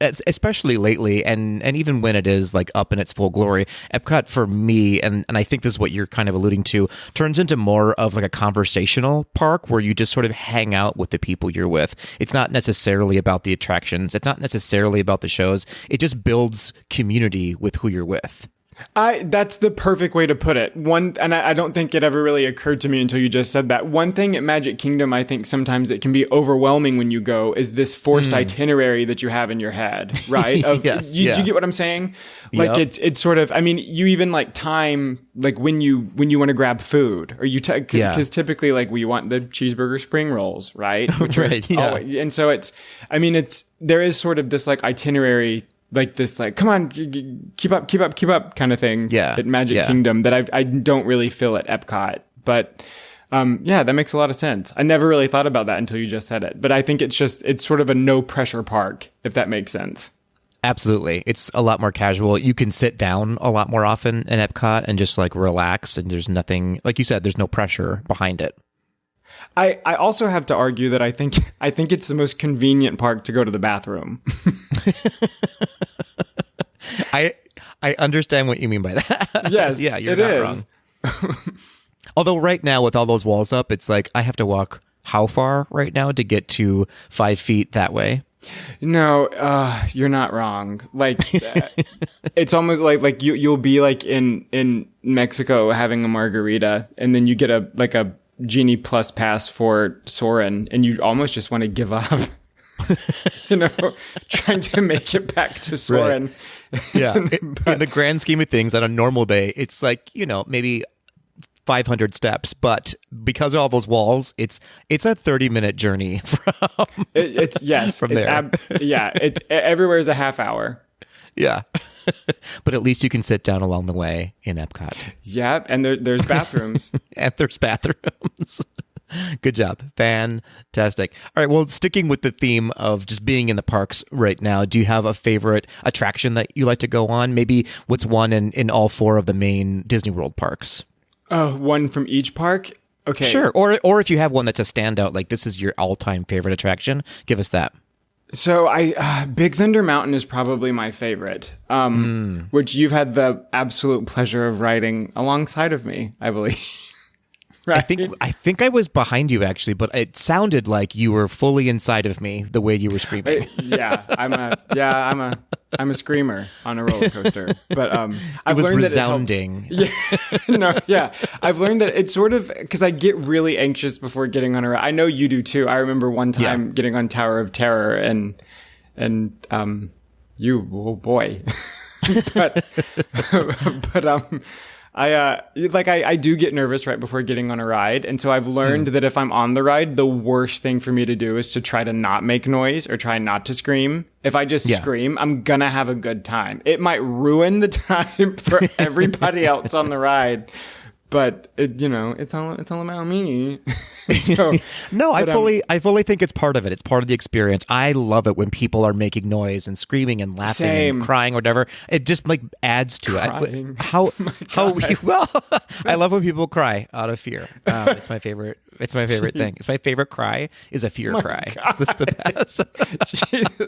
Speaker 1: especially lately, and even when it is like up in its full glory, Epcot for me, and I think this is what you're kind of alluding to, turns into more of like a conversational park where you just sort of hang out with the people you're with. It's not necessarily about the attractions. It's not necessarily about the shows. It just builds community with who you're with.
Speaker 2: That's the perfect way to put it. I don't think it ever really occurred to me until you just said that. One thing at Magic Kingdom, I think sometimes it can be overwhelming when you go, is this forced itinerary that you have in your head, right?
Speaker 1: Yes,
Speaker 2: do you get what I'm saying? Like it's sort of, I mean, you even like time, like when you want to grab food, or because typically like we want the cheeseburger spring rolls, right? Which
Speaker 1: right. Yeah.
Speaker 2: And so there is sort of this like itinerary, like this, like, come on, keep up kind of thing at Magic Kingdom that I don't really feel at Epcot. But that makes a lot of sense. I never really thought about that until you just said it. But I think it's sort of a no pressure park, if that makes sense.
Speaker 1: Absolutely. It's a lot more casual. You can sit down a lot more often in Epcot and just like relax. And there's nothing, like you said, there's no pressure behind it.
Speaker 2: I also have to argue that I think it's the most convenient park to go to the bathroom.
Speaker 1: I understand what you mean by that.
Speaker 2: Yes,
Speaker 1: yeah, you're not wrong. Although right now with all those walls up, it's like I have to walk how far right now to get to 5 feet that way?
Speaker 2: No, you're not wrong. Like it's almost like you'll be like in Mexico having a margarita, and then you get a Genie Plus pass for Soarin', and you almost just want to give up, trying to make it back to Soarin'.
Speaker 1: Right. Yeah. In the grand scheme of things, on a normal day, it's like, maybe 500 steps, but because of all those walls, it's a 30-minute journey from there. Everywhere is a half hour. Yeah. But at least you can sit down along the way in Epcot.
Speaker 2: Yeah, and there's bathrooms.
Speaker 1: And there's bathrooms. Good job. Fantastic. All right, well, sticking with the theme of just being in the parks right now, do you have a favorite attraction that you like to go on? Maybe what's one in all 4 of the main Disney World parks?
Speaker 2: One from each park? Okay.
Speaker 1: Sure. Or if you have one that's a standout, like this is your all-time favorite attraction, give us that.
Speaker 2: So Big Thunder Mountain is probably my favorite, which you've had the absolute pleasure of riding alongside of me, I believe. Right?
Speaker 1: I think I was behind you actually, but it sounded like you were fully inside of me the way you were screaming.
Speaker 2: I'm a screamer on a roller coaster, but
Speaker 1: I've learned resounding.
Speaker 2: That it helps. I've learned that it's sort of because I get really anxious before getting on a ride. I know you do too. I remember one time getting on Tower of Terror and oh boy, but I do get nervous right before getting on a ride. And so I've learned that if I'm on the ride, the worst thing for me to do is to try to not make noise or try not to scream. If I just scream, I'm gonna have a good time. It might ruin the time for everybody else on the ride, but it's all about me. So,
Speaker 1: no, I fully think it's part of it. It's part of the experience. I love it when people are making noise and screaming and laughing and crying or whatever. It just like adds to it. I love when people cry out of fear. It's my favorite. It's my favorite thing. It's my favorite cry is a fear cry. It's the best. Jesus.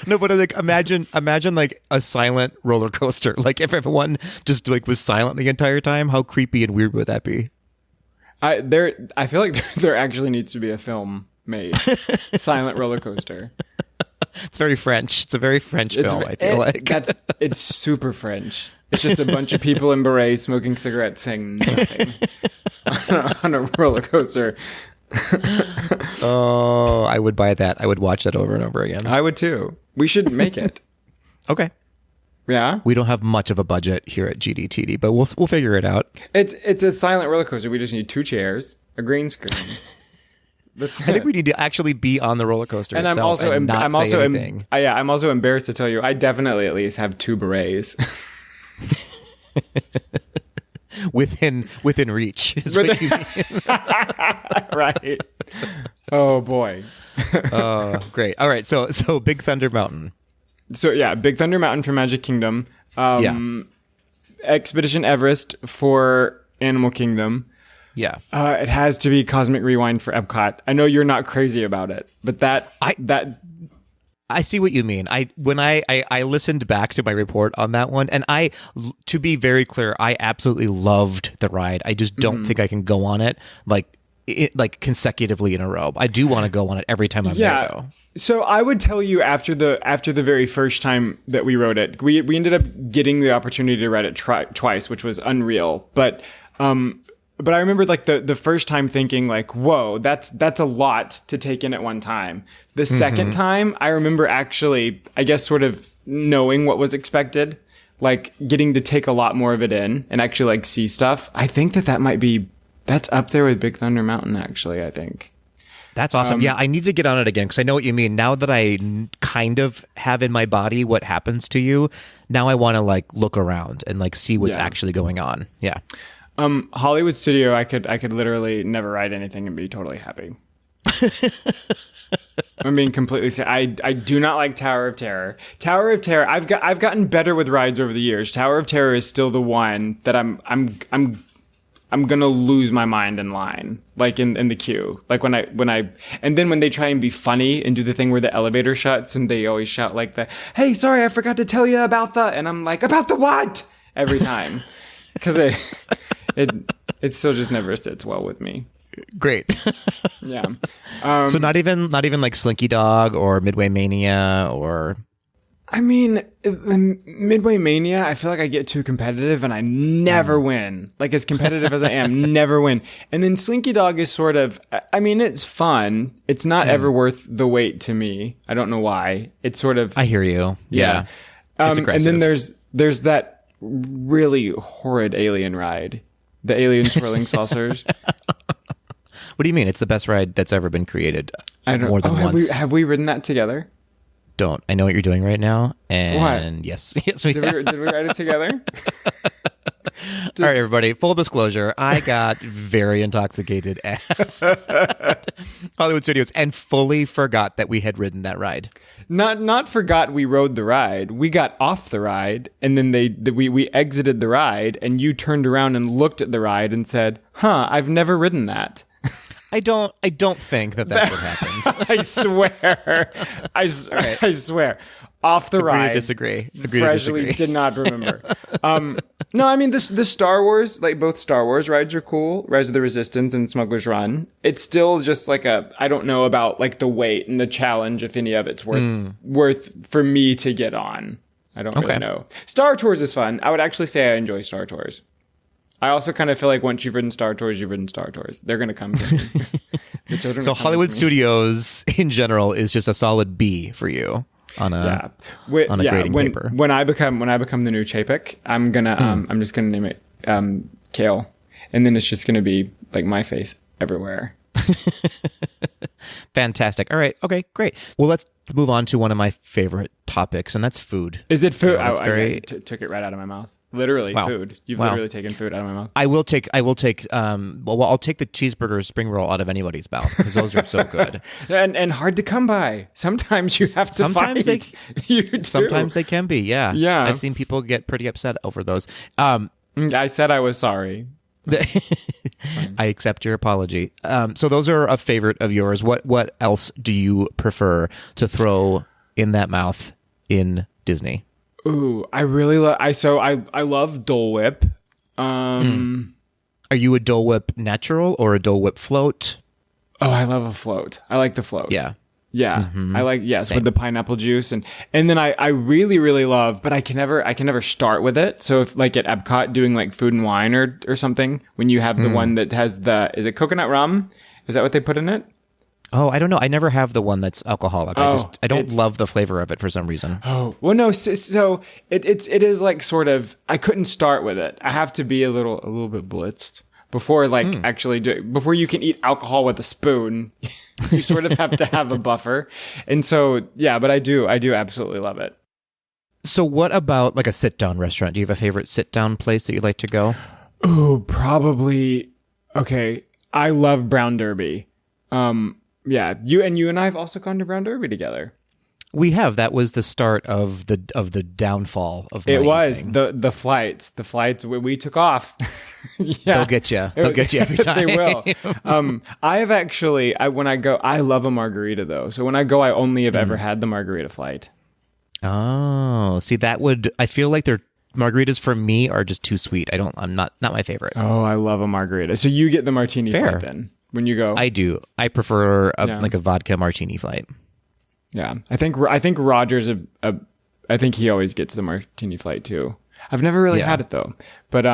Speaker 1: No, but like imagine like a silent roller coaster. Like if everyone just like was silent the entire time, how creepy and weird would that be?
Speaker 2: I feel like there actually needs to be a film made. Silent roller coaster.
Speaker 1: It's very French. It's a very French film, I feel like.
Speaker 2: It's super French. It's just a bunch of people in berets smoking cigarettes saying nothing on a roller coaster.
Speaker 1: Oh, I would buy that. I would watch that over and over again.
Speaker 2: I would too. We should make it.
Speaker 1: Okay.
Speaker 2: Yeah.
Speaker 1: We don't have much of a budget here at GDTD, but we'll figure it out.
Speaker 2: It's a silent roller coaster. We just need 2 chairs, a green screen.
Speaker 1: I think we need to actually be on the roller coaster
Speaker 2: and
Speaker 1: itself
Speaker 2: I'm also embarrassed to tell you, I definitely at least have 2 berets.
Speaker 1: within reach is what you mean.
Speaker 2: Right. Oh boy.
Speaker 1: Oh, great. All right. So Big Thunder Mountain.
Speaker 2: So yeah, Big Thunder Mountain for Magic Kingdom. Expedition Everest for Animal Kingdom.
Speaker 1: Yeah.
Speaker 2: It has to be Cosmic Rewind for Epcot. I know you're not crazy about it, but
Speaker 1: I see what you mean. I listened back to my report on that one, and to be very clear, I absolutely loved the ride. I just don't think I can go on it like consecutively in a row. I do want to go on it every time I'm there, though.
Speaker 2: So I would tell you after the very first time that we rode it, we ended up getting the opportunity to ride it twice, which was unreal. But I remember like the first time thinking like, whoa, that's a lot to take in at one time. The second time, I remember actually, I guess, sort of knowing what was expected, like getting to take a lot more of it in and actually like see stuff. I think that's up there with Big Thunder Mountain, actually, I think.
Speaker 1: That's awesome. Yeah, I need to get on it again because I know what you mean. Now that I kind of have in my body what happens to you, now I want to like look around and like see what's actually going on. Yeah.
Speaker 2: Hollywood Studio, I could literally never ride anything and be totally happy. I'm being completely serious. I do not like Tower of Terror. Tower of Terror, I've gotten better with rides over the years. Tower of Terror is still the one that I'm gonna lose my mind in line, like in the queue. Like when I, and then when they try and be funny and do the thing where the elevator shuts and they always shout like hey, sorry, I forgot to tell you about and I'm like, about the what? Every time. Cause it still just never sits well with me.
Speaker 1: Great.
Speaker 2: Yeah.
Speaker 1: So not even like Slinky Dog or Midway Mania or...
Speaker 2: I mean, the Midway Mania, I feel like I get too competitive and I never win. Like, as competitive as I am, never win. And then Slinky Dog is sort of, I mean, it's fun. It's not ever worth the wait to me. I don't know why. It's sort of...
Speaker 1: I hear you. Yeah.
Speaker 2: It's aggressive. And then there's that really horrid alien ride. The alien swirling saucers.
Speaker 1: What do you mean? It's the best ride that's ever been created.
Speaker 2: I don't...
Speaker 1: More than once.
Speaker 2: Have we ridden that together?
Speaker 1: Don't. I know what you're doing right now. And
Speaker 2: what?
Speaker 1: Yes,
Speaker 2: we did we write it together?
Speaker 1: All right, everybody. Full disclosure: I got very intoxicated at Hollywood Studios and fully forgot that we had ridden that ride.
Speaker 2: Not forgot we rode the ride. We got off the ride, and then we exited the ride, and you turned around and looked at the ride and said, "Huh, I've never ridden that."
Speaker 1: I don't think that's what happened.
Speaker 2: I swear. I swear. Off the ride.
Speaker 1: Agree to
Speaker 2: disagree. Did not remember. No, I mean, the Star Wars, like both Star Wars rides are cool. Rise of the Resistance and Smuggler's Run. It's still just like I don't know about like the weight and the challenge, if any of it's worth for me to get on. I don't really know. Star Tours is fun. I would actually say I enjoy Star Tours. I also kind of feel like once you've ridden Star Tours, you've ridden Star Tours. They're going to come to me. The children
Speaker 1: so Hollywood Studios in general is just a solid B for you on a grading paper.
Speaker 2: When I become the new Chapek, I'm just gonna name it Kale, and then it's just gonna be like my face everywhere.
Speaker 1: Fantastic. All right. Okay. Great. Well, let's move on to one of my favorite topics, and that's food.
Speaker 2: Is it food? I took it right out of my mouth. Literally food. You've literally taken food out of my mouth. I'll take the cheeseburger spring roll out of anybody's mouth because those are so good. and hard to come by. Sometimes you have to fight.
Speaker 1: Sometimes they can be, yeah.
Speaker 2: Yeah.
Speaker 1: I've seen people get pretty upset over those.
Speaker 2: I said I was sorry.
Speaker 1: I accept your apology. So those are a favorite of yours. What else do you prefer to throw in that mouth in Disney?
Speaker 2: Ooh, I really love. I love Dole Whip.
Speaker 1: Are you a Dole Whip natural or a Dole Whip float?
Speaker 2: Oh, I love a float. I like the float.
Speaker 1: Yeah.
Speaker 2: Mm-hmm. I like with the pineapple juice and then I really really love, but I can never start with it. So if like at Epcot doing like food and wine or something, when you have the one that has is it coconut rum? Is that what they put in it?
Speaker 1: Oh, I don't know. I never have the one that's alcoholic. I don't love the flavor of it for some reason.
Speaker 2: Oh, well, no. So it is like sort of. I couldn't start with it. I have to be a little bit blitzed before before you can eat alcohol with a spoon. You sort of have to have a buffer, and so yeah. But I do absolutely love it.
Speaker 1: So what about like a sit down restaurant? Do you have a favorite sit down place that you like to go?
Speaker 2: Oh, probably. Okay, I love Brown Derby. Yeah, you and I have also gone to Brown Derby together.
Speaker 1: We have. That was the start of the downfall of my
Speaker 2: It was
Speaker 1: evening.
Speaker 2: the flights. The flights we took off. Yeah,
Speaker 1: They'll get you. They'll get you every time.
Speaker 2: They will. I have actually. When I go, I love a margarita though. So when I go, I only have ever had the margarita flight.
Speaker 1: Oh, see, that would. I feel like their margaritas for me are just too sweet. I'm not my favorite.
Speaker 2: Oh, I love a margarita. So you get the martini
Speaker 1: Fair.
Speaker 2: flight then when you go.
Speaker 1: I do. I prefer
Speaker 2: Yeah.
Speaker 1: like a vodka martini flight.
Speaker 2: Yeah, I think Roger's I think he always gets the martini flight too. I've never really had it though, but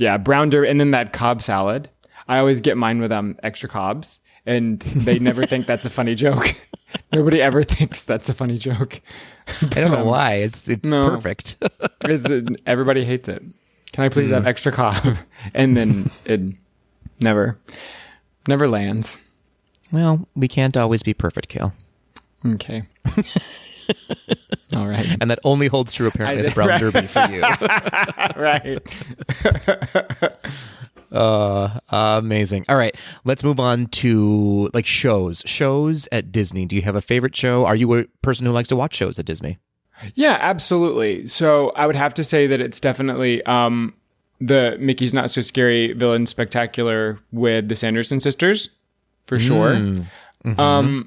Speaker 2: yeah, brown derby and then that Cobb salad. I always get mine with extra Cobbs, and they never think that's a funny joke. Nobody ever thinks that's a funny joke.
Speaker 1: I don't know why. It's
Speaker 2: no.
Speaker 1: perfect.
Speaker 2: Everybody hates it. Can I please have extra Cobb? And then it never lands.
Speaker 1: Well, we can't always be perfect, Kale.
Speaker 2: Okay. All right.
Speaker 1: And that only holds true apparently at the Brown Derby for you.
Speaker 2: Right.
Speaker 1: Amazing. All right, let's move on to like shows. Shows at Disney. Do you have a favorite show? Are you a person who likes to watch shows at Disney?
Speaker 2: Yeah, absolutely. So I would have to say that it's definitely the Mickey's Not So Scary Villain Spectacular with the Sanderson sisters, for sure. Mm-hmm.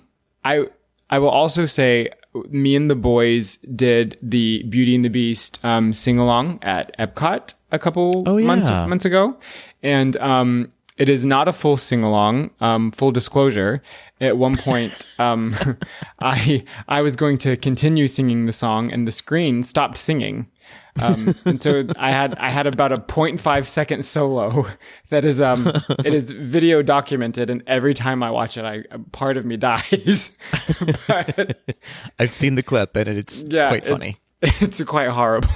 Speaker 2: I will also say me and the boys did the Beauty and the Beast sing-along at Epcot a couple months ago. And it is not a full sing-along, full disclosure. At one point, I was going to continue singing the song and the screen stopped singing. And so I had about a 0.5 second solo that is it is video documented, and every time I watch it, part of me dies. But
Speaker 1: I've seen the clip and it's quite funny.
Speaker 2: It's quite horrible.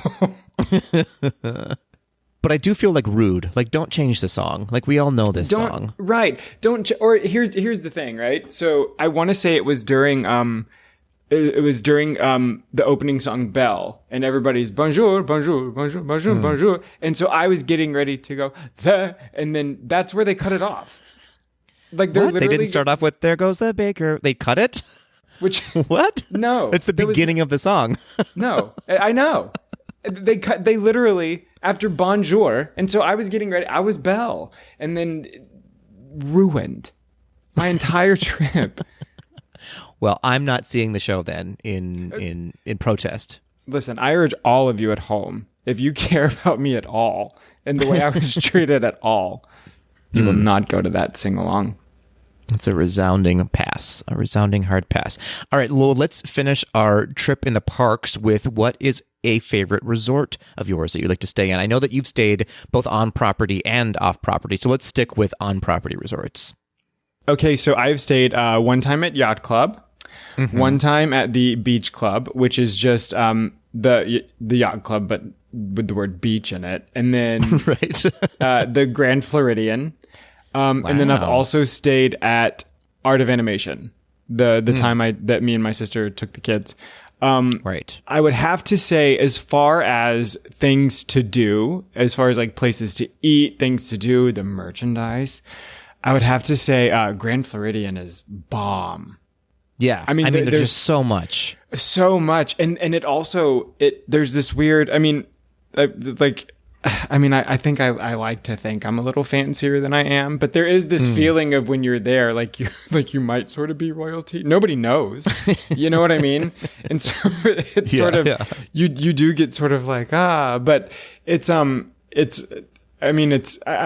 Speaker 1: But I do feel like rude. Like, don't change the song. Like, we all know this song.
Speaker 2: Right. Or here's the thing, right? So I want to say it was during it was during the opening song Belle, and everybody's bonjour, bonjour, bonjour, bonjour, bonjour. And so I was getting ready to go and then that's where they cut it off. Like they're literally,
Speaker 1: they didn't start off with "There goes the baker." They cut it.
Speaker 2: Which
Speaker 1: what?
Speaker 2: No,
Speaker 1: it's the beginning of the song.
Speaker 2: No, I know. They literally after bonjour, and so I was getting ready. I was Belle, and then ruined my entire trip.
Speaker 1: Well, I'm not seeing the show then in protest.
Speaker 2: Listen, I urge all of you at home, if you care about me at all and the way I was treated at all, you will not go to that sing-along.
Speaker 1: It's a resounding pass, a resounding hard pass. All right, Lowell, let's finish our trip in the parks with what is a favorite resort of yours that you'd like to stay in. I know that you've stayed both on property and off property, so let's stick with on property resorts.
Speaker 2: Okay, so I've stayed one time at Yacht Club, one time at the Beach Club, which is just the Yacht Club, but with the word beach in it, and then
Speaker 1: right.
Speaker 2: The Grand Floridian. And then I've also stayed at Art of Animation, the time that me and my sister took the kids.
Speaker 1: Right.
Speaker 2: I would have to say, as far as things to do, as far as like places to eat, things to do, the merchandise, I would have to say Grand Floridian is bomb.
Speaker 1: Yeah. I mean there's just so much.
Speaker 2: So much. And it also, there's this weird, I think I like to think I'm a little fancier than I am, but there is this feeling of when you're there, like you might sort of be royalty. Nobody knows, you know what I mean? And so it's you do get sort of like, but I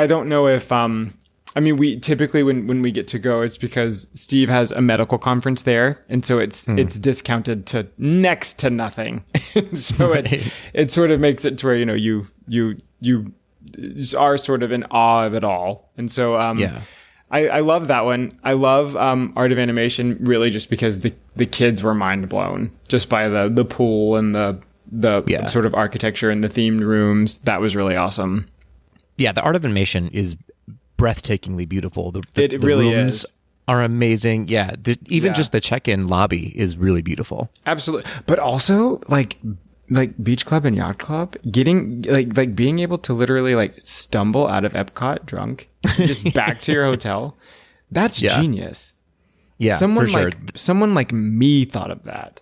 Speaker 2: don't know if, we typically when we get to go, it's because Steve has a medical conference there. And so it's discounted to next to nothing. So it sort of makes it to where, you are sort of in awe of it all. And so, I love that one. I love, Art of Animation really just because the kids were mind blown just by the pool and the sort of architecture and the themed rooms. That was really awesome.
Speaker 1: Yeah. The Art of Animation is breathtakingly beautiful.
Speaker 2: It really
Speaker 1: rooms
Speaker 2: is.
Speaker 1: Are amazing. Yeah. Just the check-in lobby is really beautiful.
Speaker 2: Absolutely. But also like Beach Club and Yacht Club, getting like being able to literally like stumble out of Epcot drunk, just back to your hotel. That's genius.
Speaker 1: Yeah.
Speaker 2: Someone like me thought of that.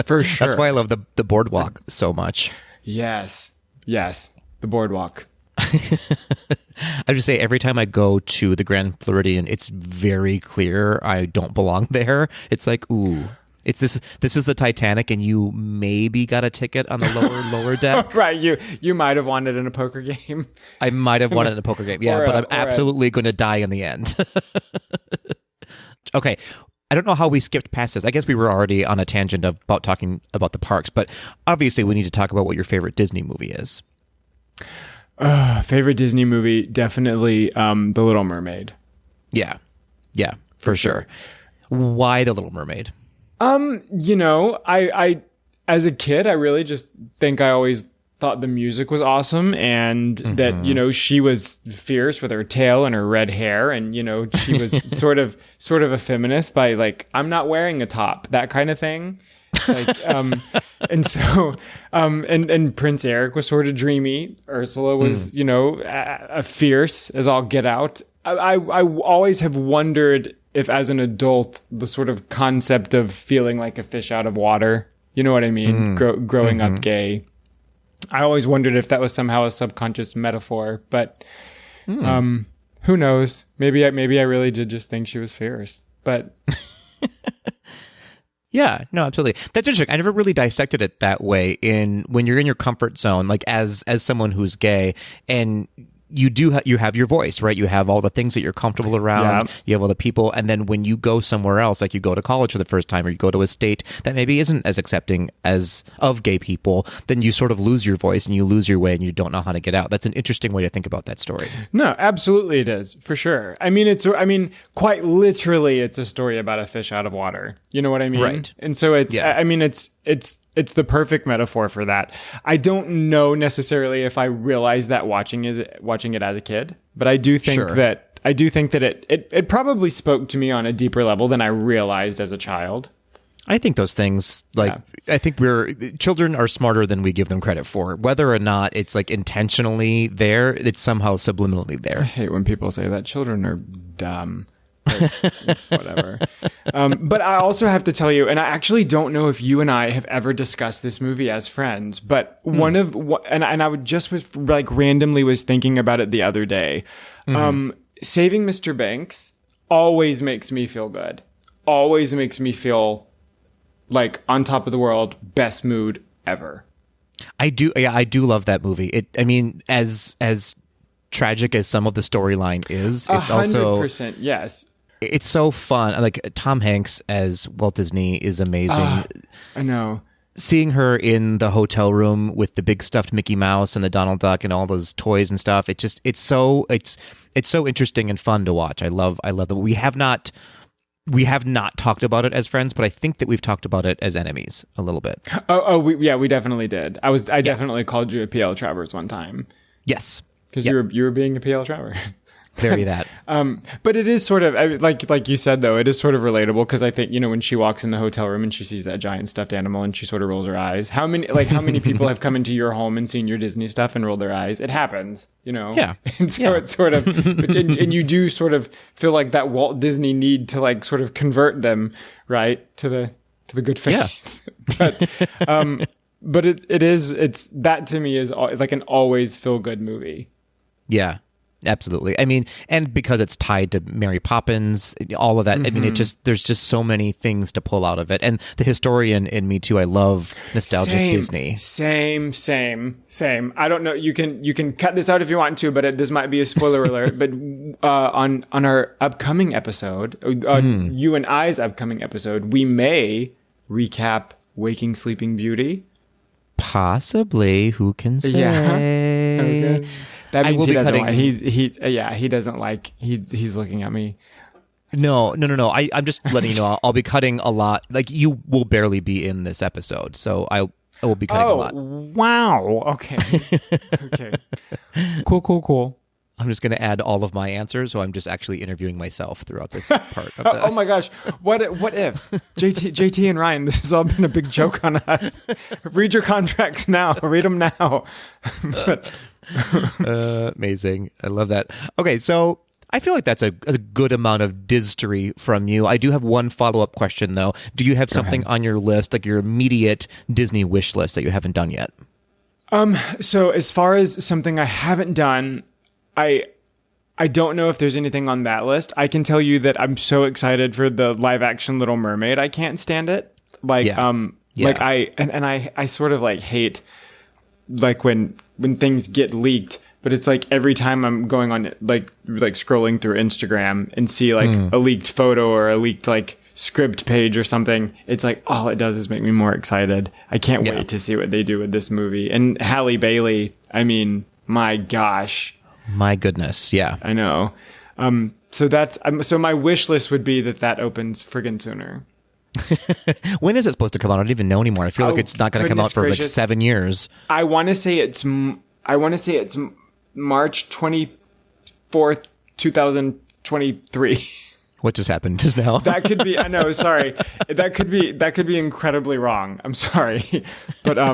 Speaker 2: For sure.
Speaker 1: That's why I love the boardwalk so much.
Speaker 2: Yes. The boardwalk.
Speaker 1: I just say every time I go to the Grand Floridian, it's very clear I don't belong there. It's like, ooh, it's this is the Titanic, and you maybe got a ticket on the lower deck.
Speaker 2: Right. You might have won it in a poker game.
Speaker 1: I might have won it in a poker game. Yeah, but I'm absolutely going to die in the end. Okay. I don't know how we skipped past this. I guess we were already on a tangent about talking about the parks, but obviously we need to talk about what your favorite Disney movie is.
Speaker 2: Favorite Disney movie, definitely The Little Mermaid.
Speaker 1: Yeah, for sure. Why The Little Mermaid?
Speaker 2: I as a kid, I really just think I always thought the music was awesome, and that, she was fierce with her tail and her red hair, and, she was sort of a feminist by like, I'm not wearing a top, that kind of thing. Like, and so, and Prince Eric was sort of dreamy. Ursula was, a fierce as all get out. I always have wondered if, as an adult, the sort of concept of feeling like a fish out of water, you know what I mean? Growing up gay. I always wondered if that was somehow a subconscious metaphor, but, who knows? Maybe I really did just think she was fierce, but.
Speaker 1: Yeah, no, absolutely. That's interesting. I never really dissected it that way. When you're in your comfort zone, like as someone who's gay, and you have your voice, right? You have all the things that you're comfortable around. Yeah. You have all the people, and then when you go somewhere else, like you go to college for the first time, or you go to a state that maybe isn't as accepting as of gay people, then you sort of lose your voice and you lose your way, and you don't know how to get out. That's an interesting way to think about that story.
Speaker 2: No, absolutely, it is, for sure. I mean, quite literally, it's a story about a fish out of water. You know what I mean?
Speaker 1: Right.
Speaker 2: And so it's the perfect metaphor for that. I don't know necessarily if I realized that watching it as a kid, but I do think that it probably spoke to me on a deeper level than I realized as a child.
Speaker 1: I think those things, I think children are smarter than we give them credit for. Whether or not it's like intentionally there, it's somehow subliminally there.
Speaker 2: I hate when people say that. Children are dumb. It's whatever. But I also have to tell you, and I actually don't know if you and I have ever discussed this movie as friends, but and I randomly was thinking about it the other day. Saving Mr. Banks always makes me feel good. Always makes me feel like on top of the world, best mood ever.
Speaker 1: I do love that movie. As tragic as some of the storyline is, it's
Speaker 2: 100%, yes.
Speaker 1: It's so fun. Like Tom Hanks as Walt Disney is amazing.
Speaker 2: I know.
Speaker 1: Seeing her in the hotel room with the big stuffed Mickey Mouse and the Donald Duck and all those toys and stuff. It's so interesting and fun to watch. I love that. We have not talked about it as friends, but I think that we've talked about it as enemies a little bit.
Speaker 2: We definitely did. I definitely called you a PL Travers one time.
Speaker 1: Yes.
Speaker 2: Because you were being a PL Trevor.
Speaker 1: Very that.
Speaker 2: But it is sort of like you said, though, it is sort of relatable, because I think, when she walks in the hotel room and she sees that giant stuffed animal and she sort of rolls her eyes. How many people have come into your home and seen your Disney stuff and rolled their eyes? It happens,
Speaker 1: Yeah.
Speaker 2: And so it's sort of, and you do sort of feel like that Walt Disney need to like sort of convert them, right, to the good faith. Yeah. But it's that to me is like an always feel good movie.
Speaker 1: Yeah, absolutely. I mean, and because it's tied to Mary Poppins, all of that. I mean, there's just so many things to pull out of it. And the historian in me too. I love nostalgic Disney.
Speaker 2: Same. I don't know. You can cut this out if you want to, but this might be a spoiler alert. But on our upcoming episode, you and I's upcoming episode, we may recap Waking Sleeping Beauty.
Speaker 1: Possibly. Who can say?
Speaker 2: Yeah. Okay. That means he doesn't
Speaker 1: cutting...
Speaker 2: he doesn't like, he's looking at me.
Speaker 1: No. I'm just letting you know, I'll be cutting a lot. Like, you will barely be in this episode, so I will be cutting a lot.
Speaker 2: Wow. Okay. Okay. Cool.
Speaker 1: I'm just going to add all of my answers, so I'm just actually interviewing myself throughout this part of the...
Speaker 2: Oh my gosh. What if? JT and Ryan, this has all been a big joke on us. Read your contracts now. Read them now.
Speaker 1: Amazing. I love that. Okay, so I feel like that's a good amount of Dizstery from you. I do have one follow-up question, though. Do you have something on your list, like your immediate Disney wish list that you haven't done yet?
Speaker 2: So as far as something I haven't done, I don't know if there's anything on that list. I can tell you that I'm so excited for the live-action Little Mermaid. I can't stand it. Like, like I sort of like hate like when things get leaked. But it's like every time I'm going on like scrolling through Instagram and see like a leaked photo or a leaked like script page or something, it's like all it does is make me more excited. I can't wait to see what they do with this movie. And Halle Bailey, I mean, my gosh.
Speaker 1: My goodness, yeah.
Speaker 2: I know. So my wish list would be that opens friggin' sooner.
Speaker 1: When is it supposed to come out? I don't even know anymore. I feel like it's not going to come out for like 7 years.
Speaker 2: I want to say it's March 24th, 2023.
Speaker 1: What just happened just now?
Speaker 2: That could be, I know, sorry. That could be incredibly wrong. I'm sorry. But I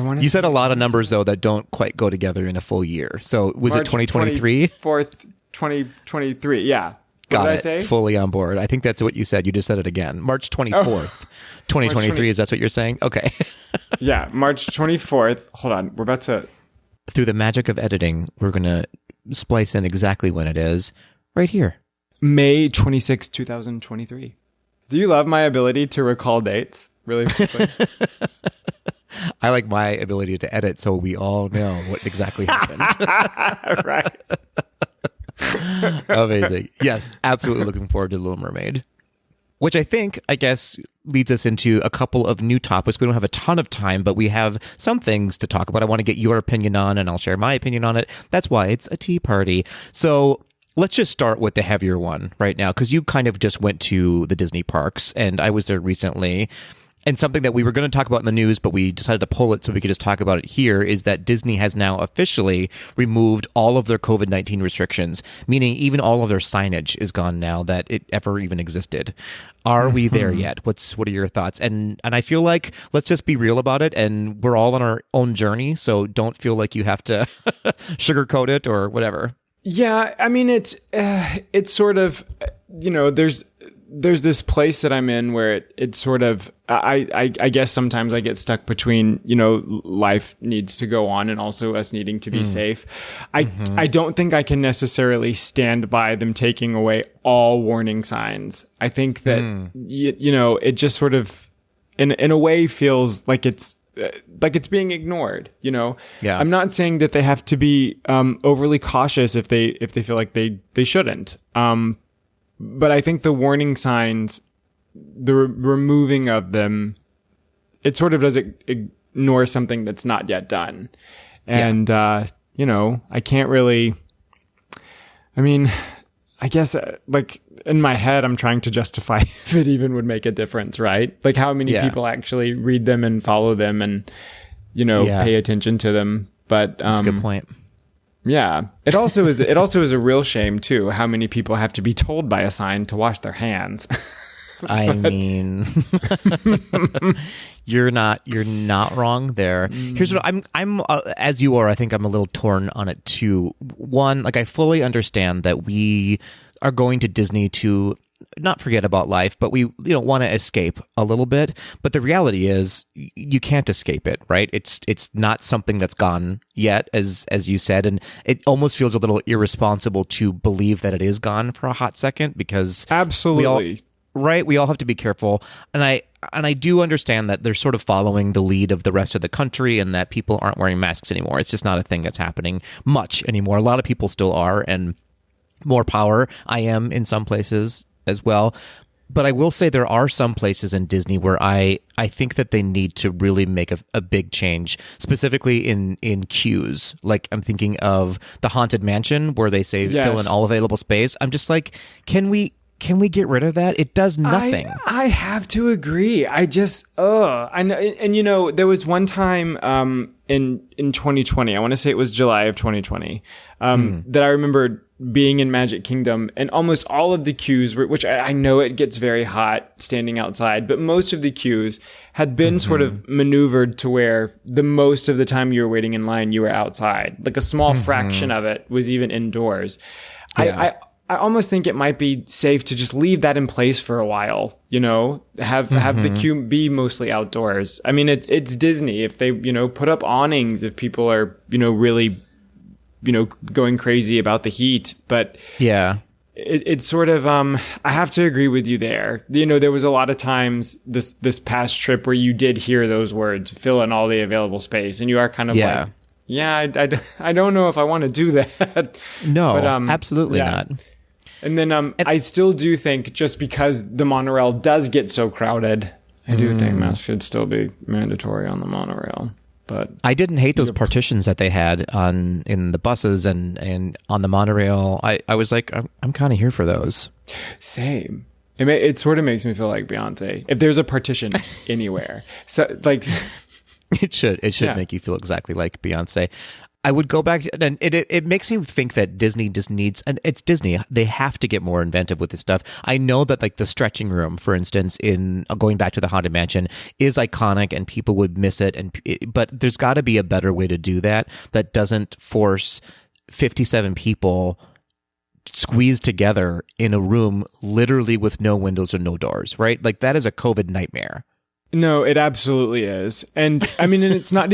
Speaker 2: want to.
Speaker 1: You said a lot of numbers though that don't quite go together in a full year. So was March it 2023?
Speaker 2: 4th, 2023. Yeah.
Speaker 1: Got
Speaker 2: what
Speaker 1: it.
Speaker 2: Did I say?
Speaker 1: Fully on board. I think that's what you said. You just said it again. March 24th, 2023. Is that what you're saying? Okay.
Speaker 2: Yeah, March 24th. Hold on. We're about to.
Speaker 1: Through the magic of editing, we're going to splice in exactly when it is right here.
Speaker 2: May 26, 2023. Do you love my ability to recall dates really quickly?
Speaker 1: I like my ability to edit so we all know what exactly happened.
Speaker 2: Right.
Speaker 1: Amazing. Yes, absolutely looking forward to Little Mermaid. Which I guess, leads us into a couple of new topics. We don't have a ton of time, but we have some things to talk about. I want to get your opinion on, and I'll share my opinion on it. That's why it's a tea party. So let's just start with the heavier one right now, because you kind of just went to the Disney parks, and I was there recently. And something that we were going to talk about in the news, but we decided to pull it so we could just talk about it here, is that Disney has now officially removed all of their COVID-19 restrictions, meaning even all of their signage is gone now that it ever even existed. Are we there yet? What are your thoughts? And I feel like let's just be real about it, and we're all on our own journey, so don't feel like you have to sugarcoat it or whatever.
Speaker 2: Yeah, I mean it's sort of, you know, there's this place that I'm in where it's sort of, I guess sometimes I get stuck between, you know, life needs to go on and also us needing to be safe. I don't think I can necessarily stand by them taking away all warning signs. I think that, you know, it just sort of, in a way feels like it's being ignored, you know?
Speaker 1: Yeah.
Speaker 2: I'm not saying that they have to be, overly cautious if they feel like they shouldn't. But I think the warning signs, the removing of them, it sort of does ignore something that's not yet done. And, you know, I can't really, I mean, I guess like in my head, I'm trying to justify if it even would make a difference, right? Like how many people actually read them and follow them and, you know, pay attention to them. But,
Speaker 1: that's a good point.
Speaker 2: Yeah. It also is a real shame too, how many people have to be told by a sign to wash their hands.
Speaker 1: I mean, you're not wrong there. Here's what I'm as you are, I think I'm a little torn on it too. One, like I fully understand that we are going to Disney to not forget about life, but we want to escape a little bit. But the reality is you can't escape it, right? It's not something that's gone yet, as you said, and it almost feels a little irresponsible to believe that it is gone for a hot second, because
Speaker 2: absolutely
Speaker 1: we all have to be careful. And I do understand that they're sort of following the lead of the rest of the country, and that people aren't wearing masks anymore. It's just not a thing that's happening much anymore. A lot of people still are, and more power. I am in some places as well. But I will say there are some places in Disney where I think that they need to really make a big change, specifically in queues. Like I'm thinking of the Haunted Mansion, where they say fill in all available space. I'm just like, can we get rid of that? It does nothing.
Speaker 2: I have to agree. I just, I know. And you know, there was one time, in 2020, I want to say it was July of 2020, that I remember being in Magic Kingdom, and almost all of the queues which I know it gets very hot standing outside, but most of the queues had been sort of maneuvered to where the most of the time you were waiting in line, you were outside. Like a small fraction of it was even indoors. Yeah. I almost think it might be safe to just leave that in place for a while, have the queue be mostly outdoors. I mean, it's Disney. If they, put up awnings, if people are, really, going crazy about the heat, but
Speaker 1: yeah,
Speaker 2: it's sort of, I have to agree with you there. There was a lot of times this past trip where you did hear those words, fill in all the available space. And you are kind of like, yeah, I don't know if I want to do that.
Speaker 1: No, but, absolutely not.
Speaker 2: And then I still do think just because the monorail does get so crowded, I do think masks should still be mandatory on the monorail. But
Speaker 1: I didn't hate those partitions that they had in the buses and on the monorail. I was like, I'm kind of here for those.
Speaker 2: Same. It sort of makes me feel like Beyonce. If there's a partition anywhere, so like.
Speaker 1: It should make you feel exactly like Beyonce. I would go back to, and it makes me think that Disney just needs, and it's Disney, they have to get more inventive with this stuff. I know that like the stretching room, for instance, in going back to the Haunted Mansion is iconic and people would miss it, but there's got to be a better way to do that doesn't force 57 people squeezed together in a room literally with no windows or no doors, right? Like that is a COVID nightmare.
Speaker 2: No, it absolutely is. And I mean, and it's not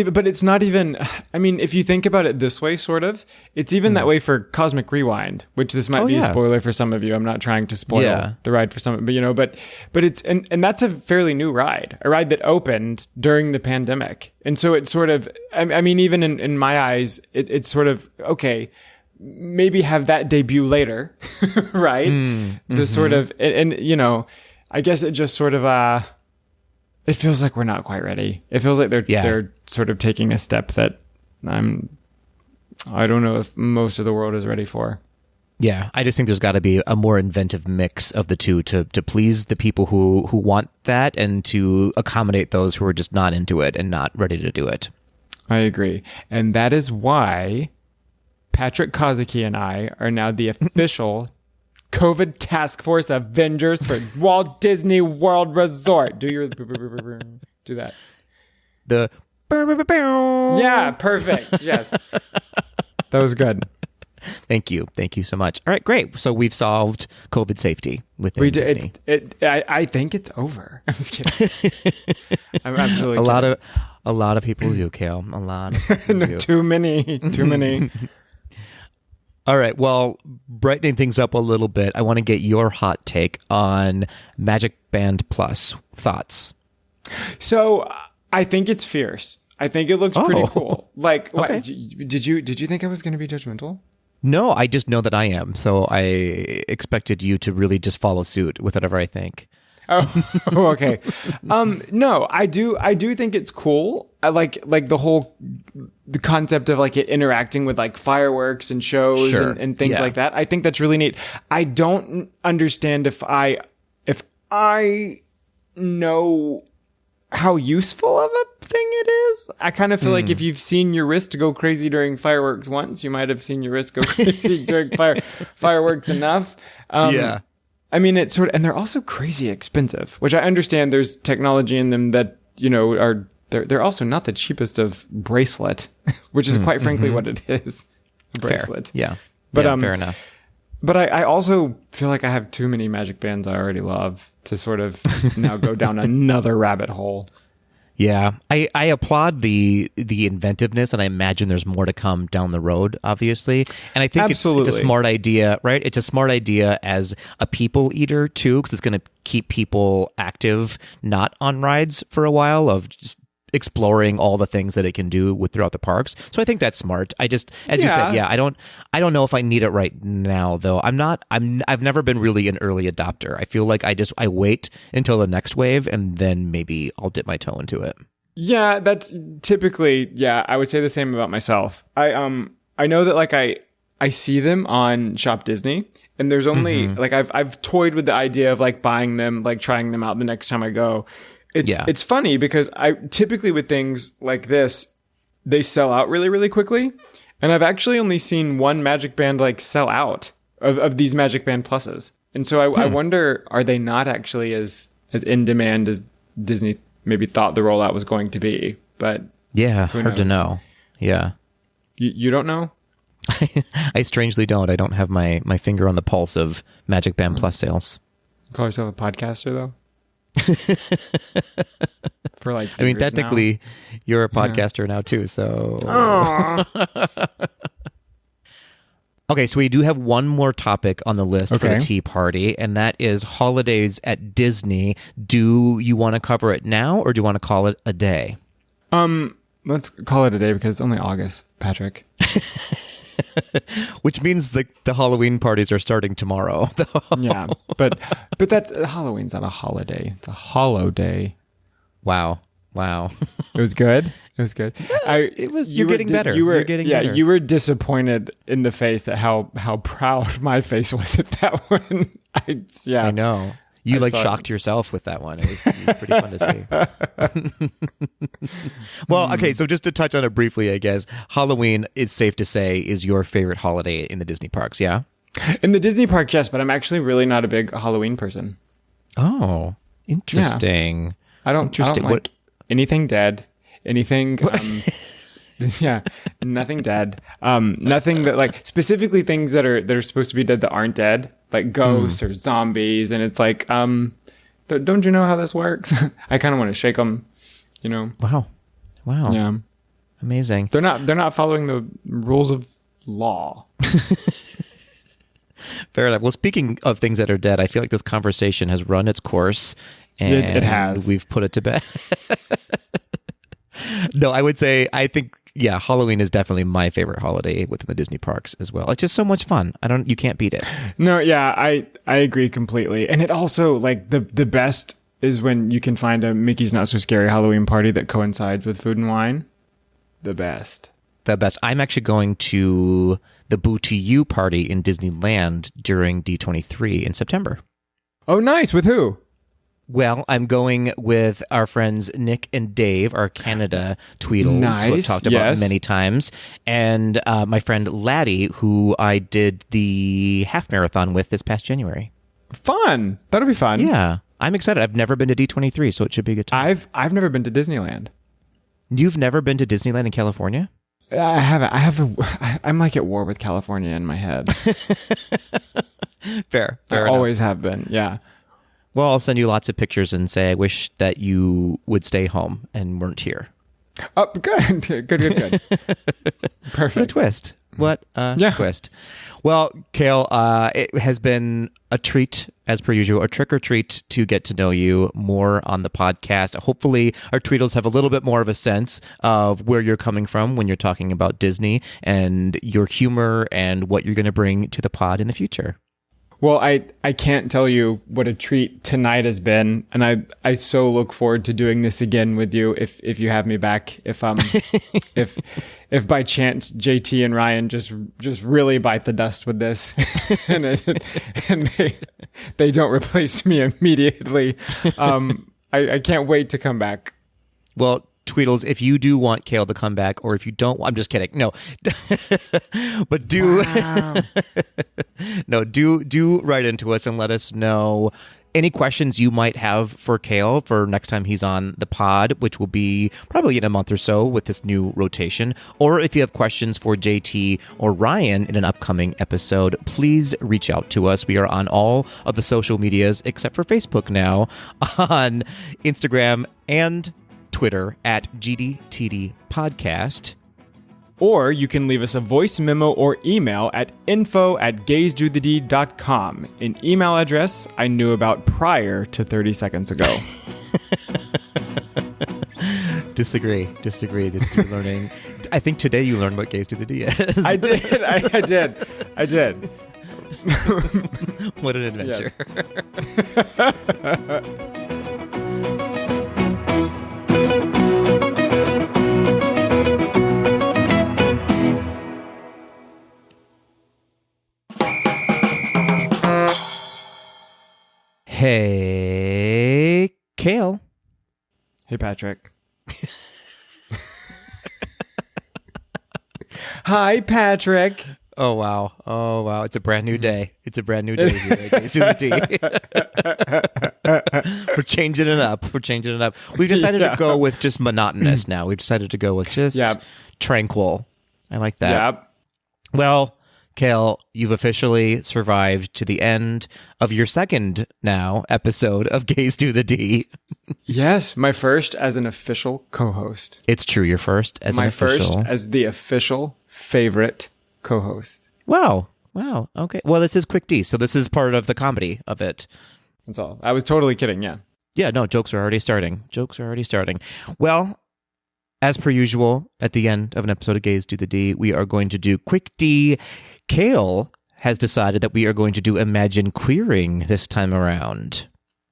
Speaker 2: even, I mean, if you think about it this way, sort of, it's even that way for Cosmic Rewind, which this might be a spoiler for some of you. I'm not trying to spoil the ride for some, but it's, and that's a fairly new ride, a ride that opened during the pandemic. And so it's sort of, I mean, even in my eyes, it's sort of, okay, maybe have that debut later, right? The sort of, and I guess it just sort of, it feels like we're not quite ready. It feels like they're sort of taking a step that I don't know if most of the world is ready for.
Speaker 1: Yeah, I just think there's got to be a more inventive mix of the two to please the people who want that and to accommodate those who are just not into it and not ready to do it.
Speaker 2: I agree. And that is why Patrick Kozicki and I are now the official COVID Task Force Avengers for Walt Disney World Resort. Do that.
Speaker 1: The
Speaker 2: yeah, perfect. Yes, that was good.
Speaker 1: Thank you so much. All right, great. So we've solved COVID safety within Disney.
Speaker 2: I think it's over. I'm just kidding. I'm absolutely kidding.
Speaker 1: A lot of people do, Kale. A lot. Of people do.
Speaker 2: Too many.
Speaker 1: All right. Well, brightening things up a little bit, I want to get your hot take on Magic Band Plus. Thoughts?
Speaker 2: So I think it's fierce. I think it looks pretty cool. Like,
Speaker 1: okay.
Speaker 2: Did you think I was going to be judgmental?
Speaker 1: No, I just know that I am. So I expected you to really just follow suit with whatever I think.
Speaker 2: Oh, okay. No, I do think it's cool. I like the concept of like it interacting with like fireworks and shows and things like that. I think that's really neat. I don't understand if I know how useful of a thing it is. I kind of feel like if you've seen your wrist go crazy during fireworks once, you might have seen your wrist go crazy during fireworks enough. I mean, it's sort of, and they're also crazy expensive, which I understand there's technology in them that, are, they're also not the cheapest of bracelet, which is quite frankly what it is. Bracelet.
Speaker 1: Fair. Yeah.
Speaker 2: But,
Speaker 1: fair enough.
Speaker 2: But I also feel like I have too many magic bands I already love to sort of now go down another rabbit hole.
Speaker 1: Yeah, I applaud the inventiveness, and I imagine there's more to come down the road, obviously. And I think it's a smart idea, right? It's a smart idea as a people eater, too, because it's going to keep people active, not on rides for a while, of just exploring all the things that it can do throughout the parks. So I think that's smart. I just, as you said, I don't know if I need it right now, though. I've never been really an early adopter. I feel like I wait until the next wave and then maybe I'll dip my toe into it.
Speaker 2: Yeah, that's typically, I would say the same about myself. I know that like I see them on Shop Disney, and there's only like I've toyed with the idea of like buying them, like trying them out the next time I go. It's funny because I typically with things like this, they sell out really, really quickly. And I've actually only seen one Magic Band like sell out of these Magic Band Pluses. And so I wonder, are they not actually as in demand as Disney maybe thought the rollout was going to be? But
Speaker 1: yeah, hard to know. Yeah.
Speaker 2: You don't know?
Speaker 1: I strangely don't. I don't have my finger on the pulse of Magic Band Plus sales.
Speaker 2: Call yourself a podcaster, though? For like,
Speaker 1: I mean,
Speaker 2: years
Speaker 1: technically, you're a podcaster now too. So, okay. So we do have one more topic on the list for the tea party, and that is holidays at Disney. Do you want to cover it now, or do you want to call it a day?
Speaker 2: Let's call it a day because it's only August, Patrick.
Speaker 1: Which means the Halloween parties are starting tomorrow.
Speaker 2: Yeah, but that's Halloween's not a holiday; it's a hollow day.
Speaker 1: Wow.
Speaker 2: It was good. It was good.
Speaker 1: You're getting better. You're getting better.
Speaker 2: You were disappointed in the face at how proud my face was at that one.
Speaker 1: I know. You shocked yourself with that one. It was pretty fun to see. Well, okay, so just to touch on it briefly, I guess, Halloween, is safe to say, is your favorite holiday in the Disney parks, yeah?
Speaker 2: In the Disney park, yes, but I'm actually really not a big Halloween person.
Speaker 1: Oh, interesting.
Speaker 2: Yeah. I don't like anything dead, anything... yeah, nothing dead. Nothing that like specifically things that are supposed to be dead that aren't dead, like ghosts or zombies. And it's like, don't you know how this works? I kind of want to shake them, you know?
Speaker 1: Wow.
Speaker 2: Yeah.
Speaker 1: Amazing.
Speaker 2: They're not following the rules of law.
Speaker 1: Fair enough. Well, speaking of things that are dead, I feel like this conversation has run its course. And
Speaker 2: it has.
Speaker 1: We've put it to bed. No, I would say, I think, yeah, Halloween is definitely my favorite holiday within the Disney parks as well. It's just so much fun. You can't beat it.
Speaker 2: No, yeah, I agree completely. And it also, like, the best is when you can find a Mickey's Not So Scary Halloween party that coincides with food and wine. The best. I'm actually going to the Boo to You party in Disneyland during D23 in September. Oh, nice. With who?
Speaker 1: Well, I'm going with our friends Nick and Dave, our Canada Tweedles, who I've talked about many times, and my friend Laddie, who I did the half marathon with this past January. Fun. That'll be fun. Yeah. I'm excited. I've never been to D23, so it should be a good time. I've never been to Disneyland. You've never been to Disneyland in California? I haven't. I'm like at war with California in my head. Fair enough. Always have been. Yeah. Well, I'll send you lots of pictures and say I wish that you would stay home and weren't here. Oh, good. Good. Perfect. What a twist. What a twist. Well, Kale, it has been a treat, as per usual, a trick or treat to get to know you more on the podcast. Hopefully, our Tweedles have a little bit more of a sense of where you're coming from when you're talking about Disney and your humor and what you're going to bring to the pod in the future. Well, I can't tell you what a treat tonight has been, and I so look forward to doing this again with you if you have me back. If if by chance JT and Ryan just really bite the dust with this, and they don't replace me immediately, I can't wait to come back. Well, Tweedles, if you do want Kale to come back, or if you don't, I'm just kidding. No, but do, do write into us and let us know any questions you might have for Kale for next time he's on the pod, which will be probably in a month or so with this new rotation. Or if you have questions for JT or Ryan in an upcoming episode, please reach out to us. We are on all of the social medias except for Facebook now, on Instagram and Twitter at GDTD Podcast. Or you can leave us a voice memo or email at info@gaysdothed.com, an email address I knew about prior to 30 seconds ago. Disagree. This is learning. I think today you learned what Gays Do the D is. I did. What an adventure. Yes. Hey, Kale. Hey, Patrick. Hi, Patrick. Oh, wow. It's a brand new day. Here at Gays Do the D. We're changing it up. We've decided to go with just monotonous now. We've decided to go with just tranquil. I like that. Yep. Well, Kale, you've officially survived to the end of your second now episode of Gays Do the D.
Speaker 2: Yes, my first as an official co-host.
Speaker 1: It's true, you're first as an official.
Speaker 2: My first as the official favorite co-host.
Speaker 1: Wow. Okay. Well, this is Quick D, so this is part of the comedy of it.
Speaker 2: That's all. I was totally kidding, yeah.
Speaker 1: Yeah, no, jokes are already starting. Well, as per usual, at the end of an episode of Gays Do the D, we are going to do Quick D. Kale has decided that we are going to do Imagine Queering this time around.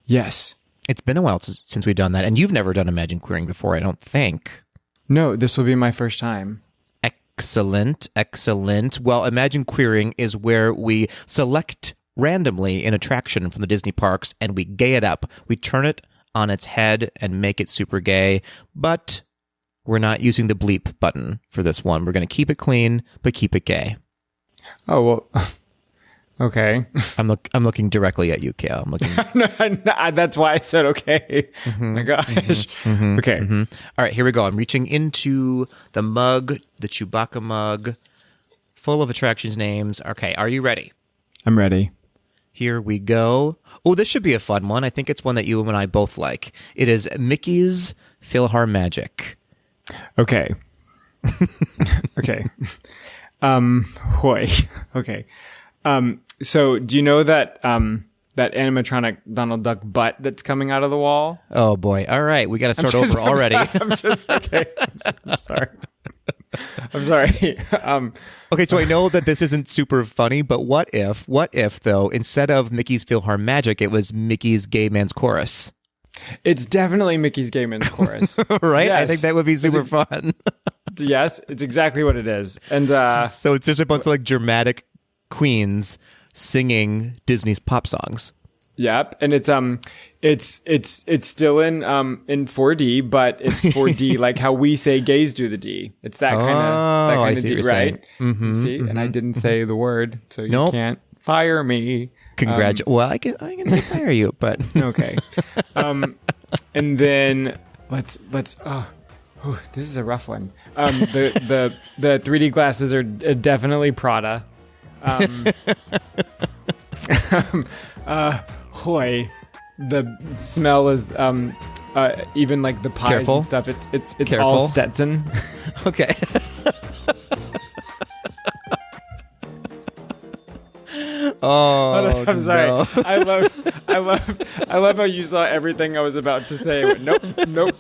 Speaker 2: Yes.
Speaker 1: It's been a while since we've done that, and you've never done Imagine Queering before, I don't think.
Speaker 2: No, this will be my first time.
Speaker 1: Excellent. Well, Imagine Queering is where we select randomly an attraction from the Disney parks and we gay it up. We turn it on its head and make it super gay, but we're not using the bleep button for this one. We're going to keep it clean, but keep it gay. Oh, well,
Speaker 2: okay.
Speaker 1: I'm looking directly at you, Kale. I'm looking.
Speaker 2: No, that's why I said okay. My gosh. Okay.
Speaker 1: All right, here we go. I'm reaching into the mug, the Chewbacca mug, full of attractions names. Okay, are you ready?
Speaker 2: I'm ready.
Speaker 1: Here we go. Oh, this should be a fun one. I think it's one that you and I both like. It is Mickey's PhilharMagic.
Speaker 2: Okay. Okay. Hoy. Okay. So do you know that that animatronic Donald Duck butt that's coming out of the wall?
Speaker 1: Oh boy. All right, we got to start over already.
Speaker 2: I'm just okay. I'm sorry. I'm sorry.
Speaker 1: Okay, so I know that this isn't super funny, but what if though, instead of Mickey's PhilharMagic, it was Mickey's Gay Man's Chorus?
Speaker 2: It's definitely Mickey's Gay Man's Chorus.
Speaker 1: Right?
Speaker 2: Yes.
Speaker 1: I think that would be super fun.
Speaker 2: Yes, it's exactly what it is. And
Speaker 1: so it's just a bunch of like dramatic queens singing Disney's pop songs.
Speaker 2: Yep, and it's still in 4D, but it's 4D like how we say gays do the D. It's that kind of D, right? Mm-hmm, see, and I didn't say the word, so you can't fire me.
Speaker 1: Well, I can still fire you, but
Speaker 2: okay. And then let's. Oh, this is a rough one. The 3D glasses are definitely Prada. Hoy, the smell is even like the pies
Speaker 1: Careful.
Speaker 2: and stuff. It's
Speaker 1: Careful.
Speaker 2: all Stetson.
Speaker 1: Okay. Oh,
Speaker 2: I'm sorry.
Speaker 1: no.
Speaker 2: I love how you saw everything I was about to say. Went, nope.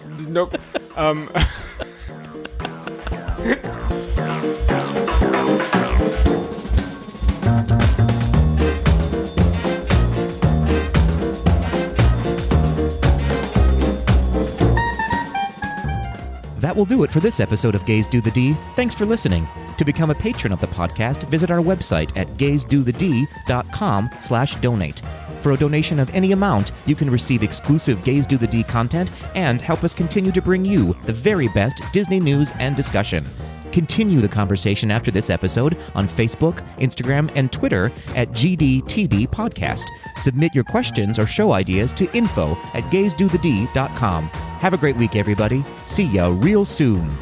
Speaker 1: That will do it for this episode of Gays Do the D. Thanks for listening. To become a patron of the podcast, visit our website at gaysdothed.com/donate. For a donation of any amount, you can receive exclusive Gays Do the D content and help us continue to bring you the very best Disney news and discussion. Continue the conversation after this episode on Facebook, Instagram, and Twitter at GDTD Podcast. Submit your questions or show ideas to info@gaysdothed.com. Have a great week, everybody. See ya real soon.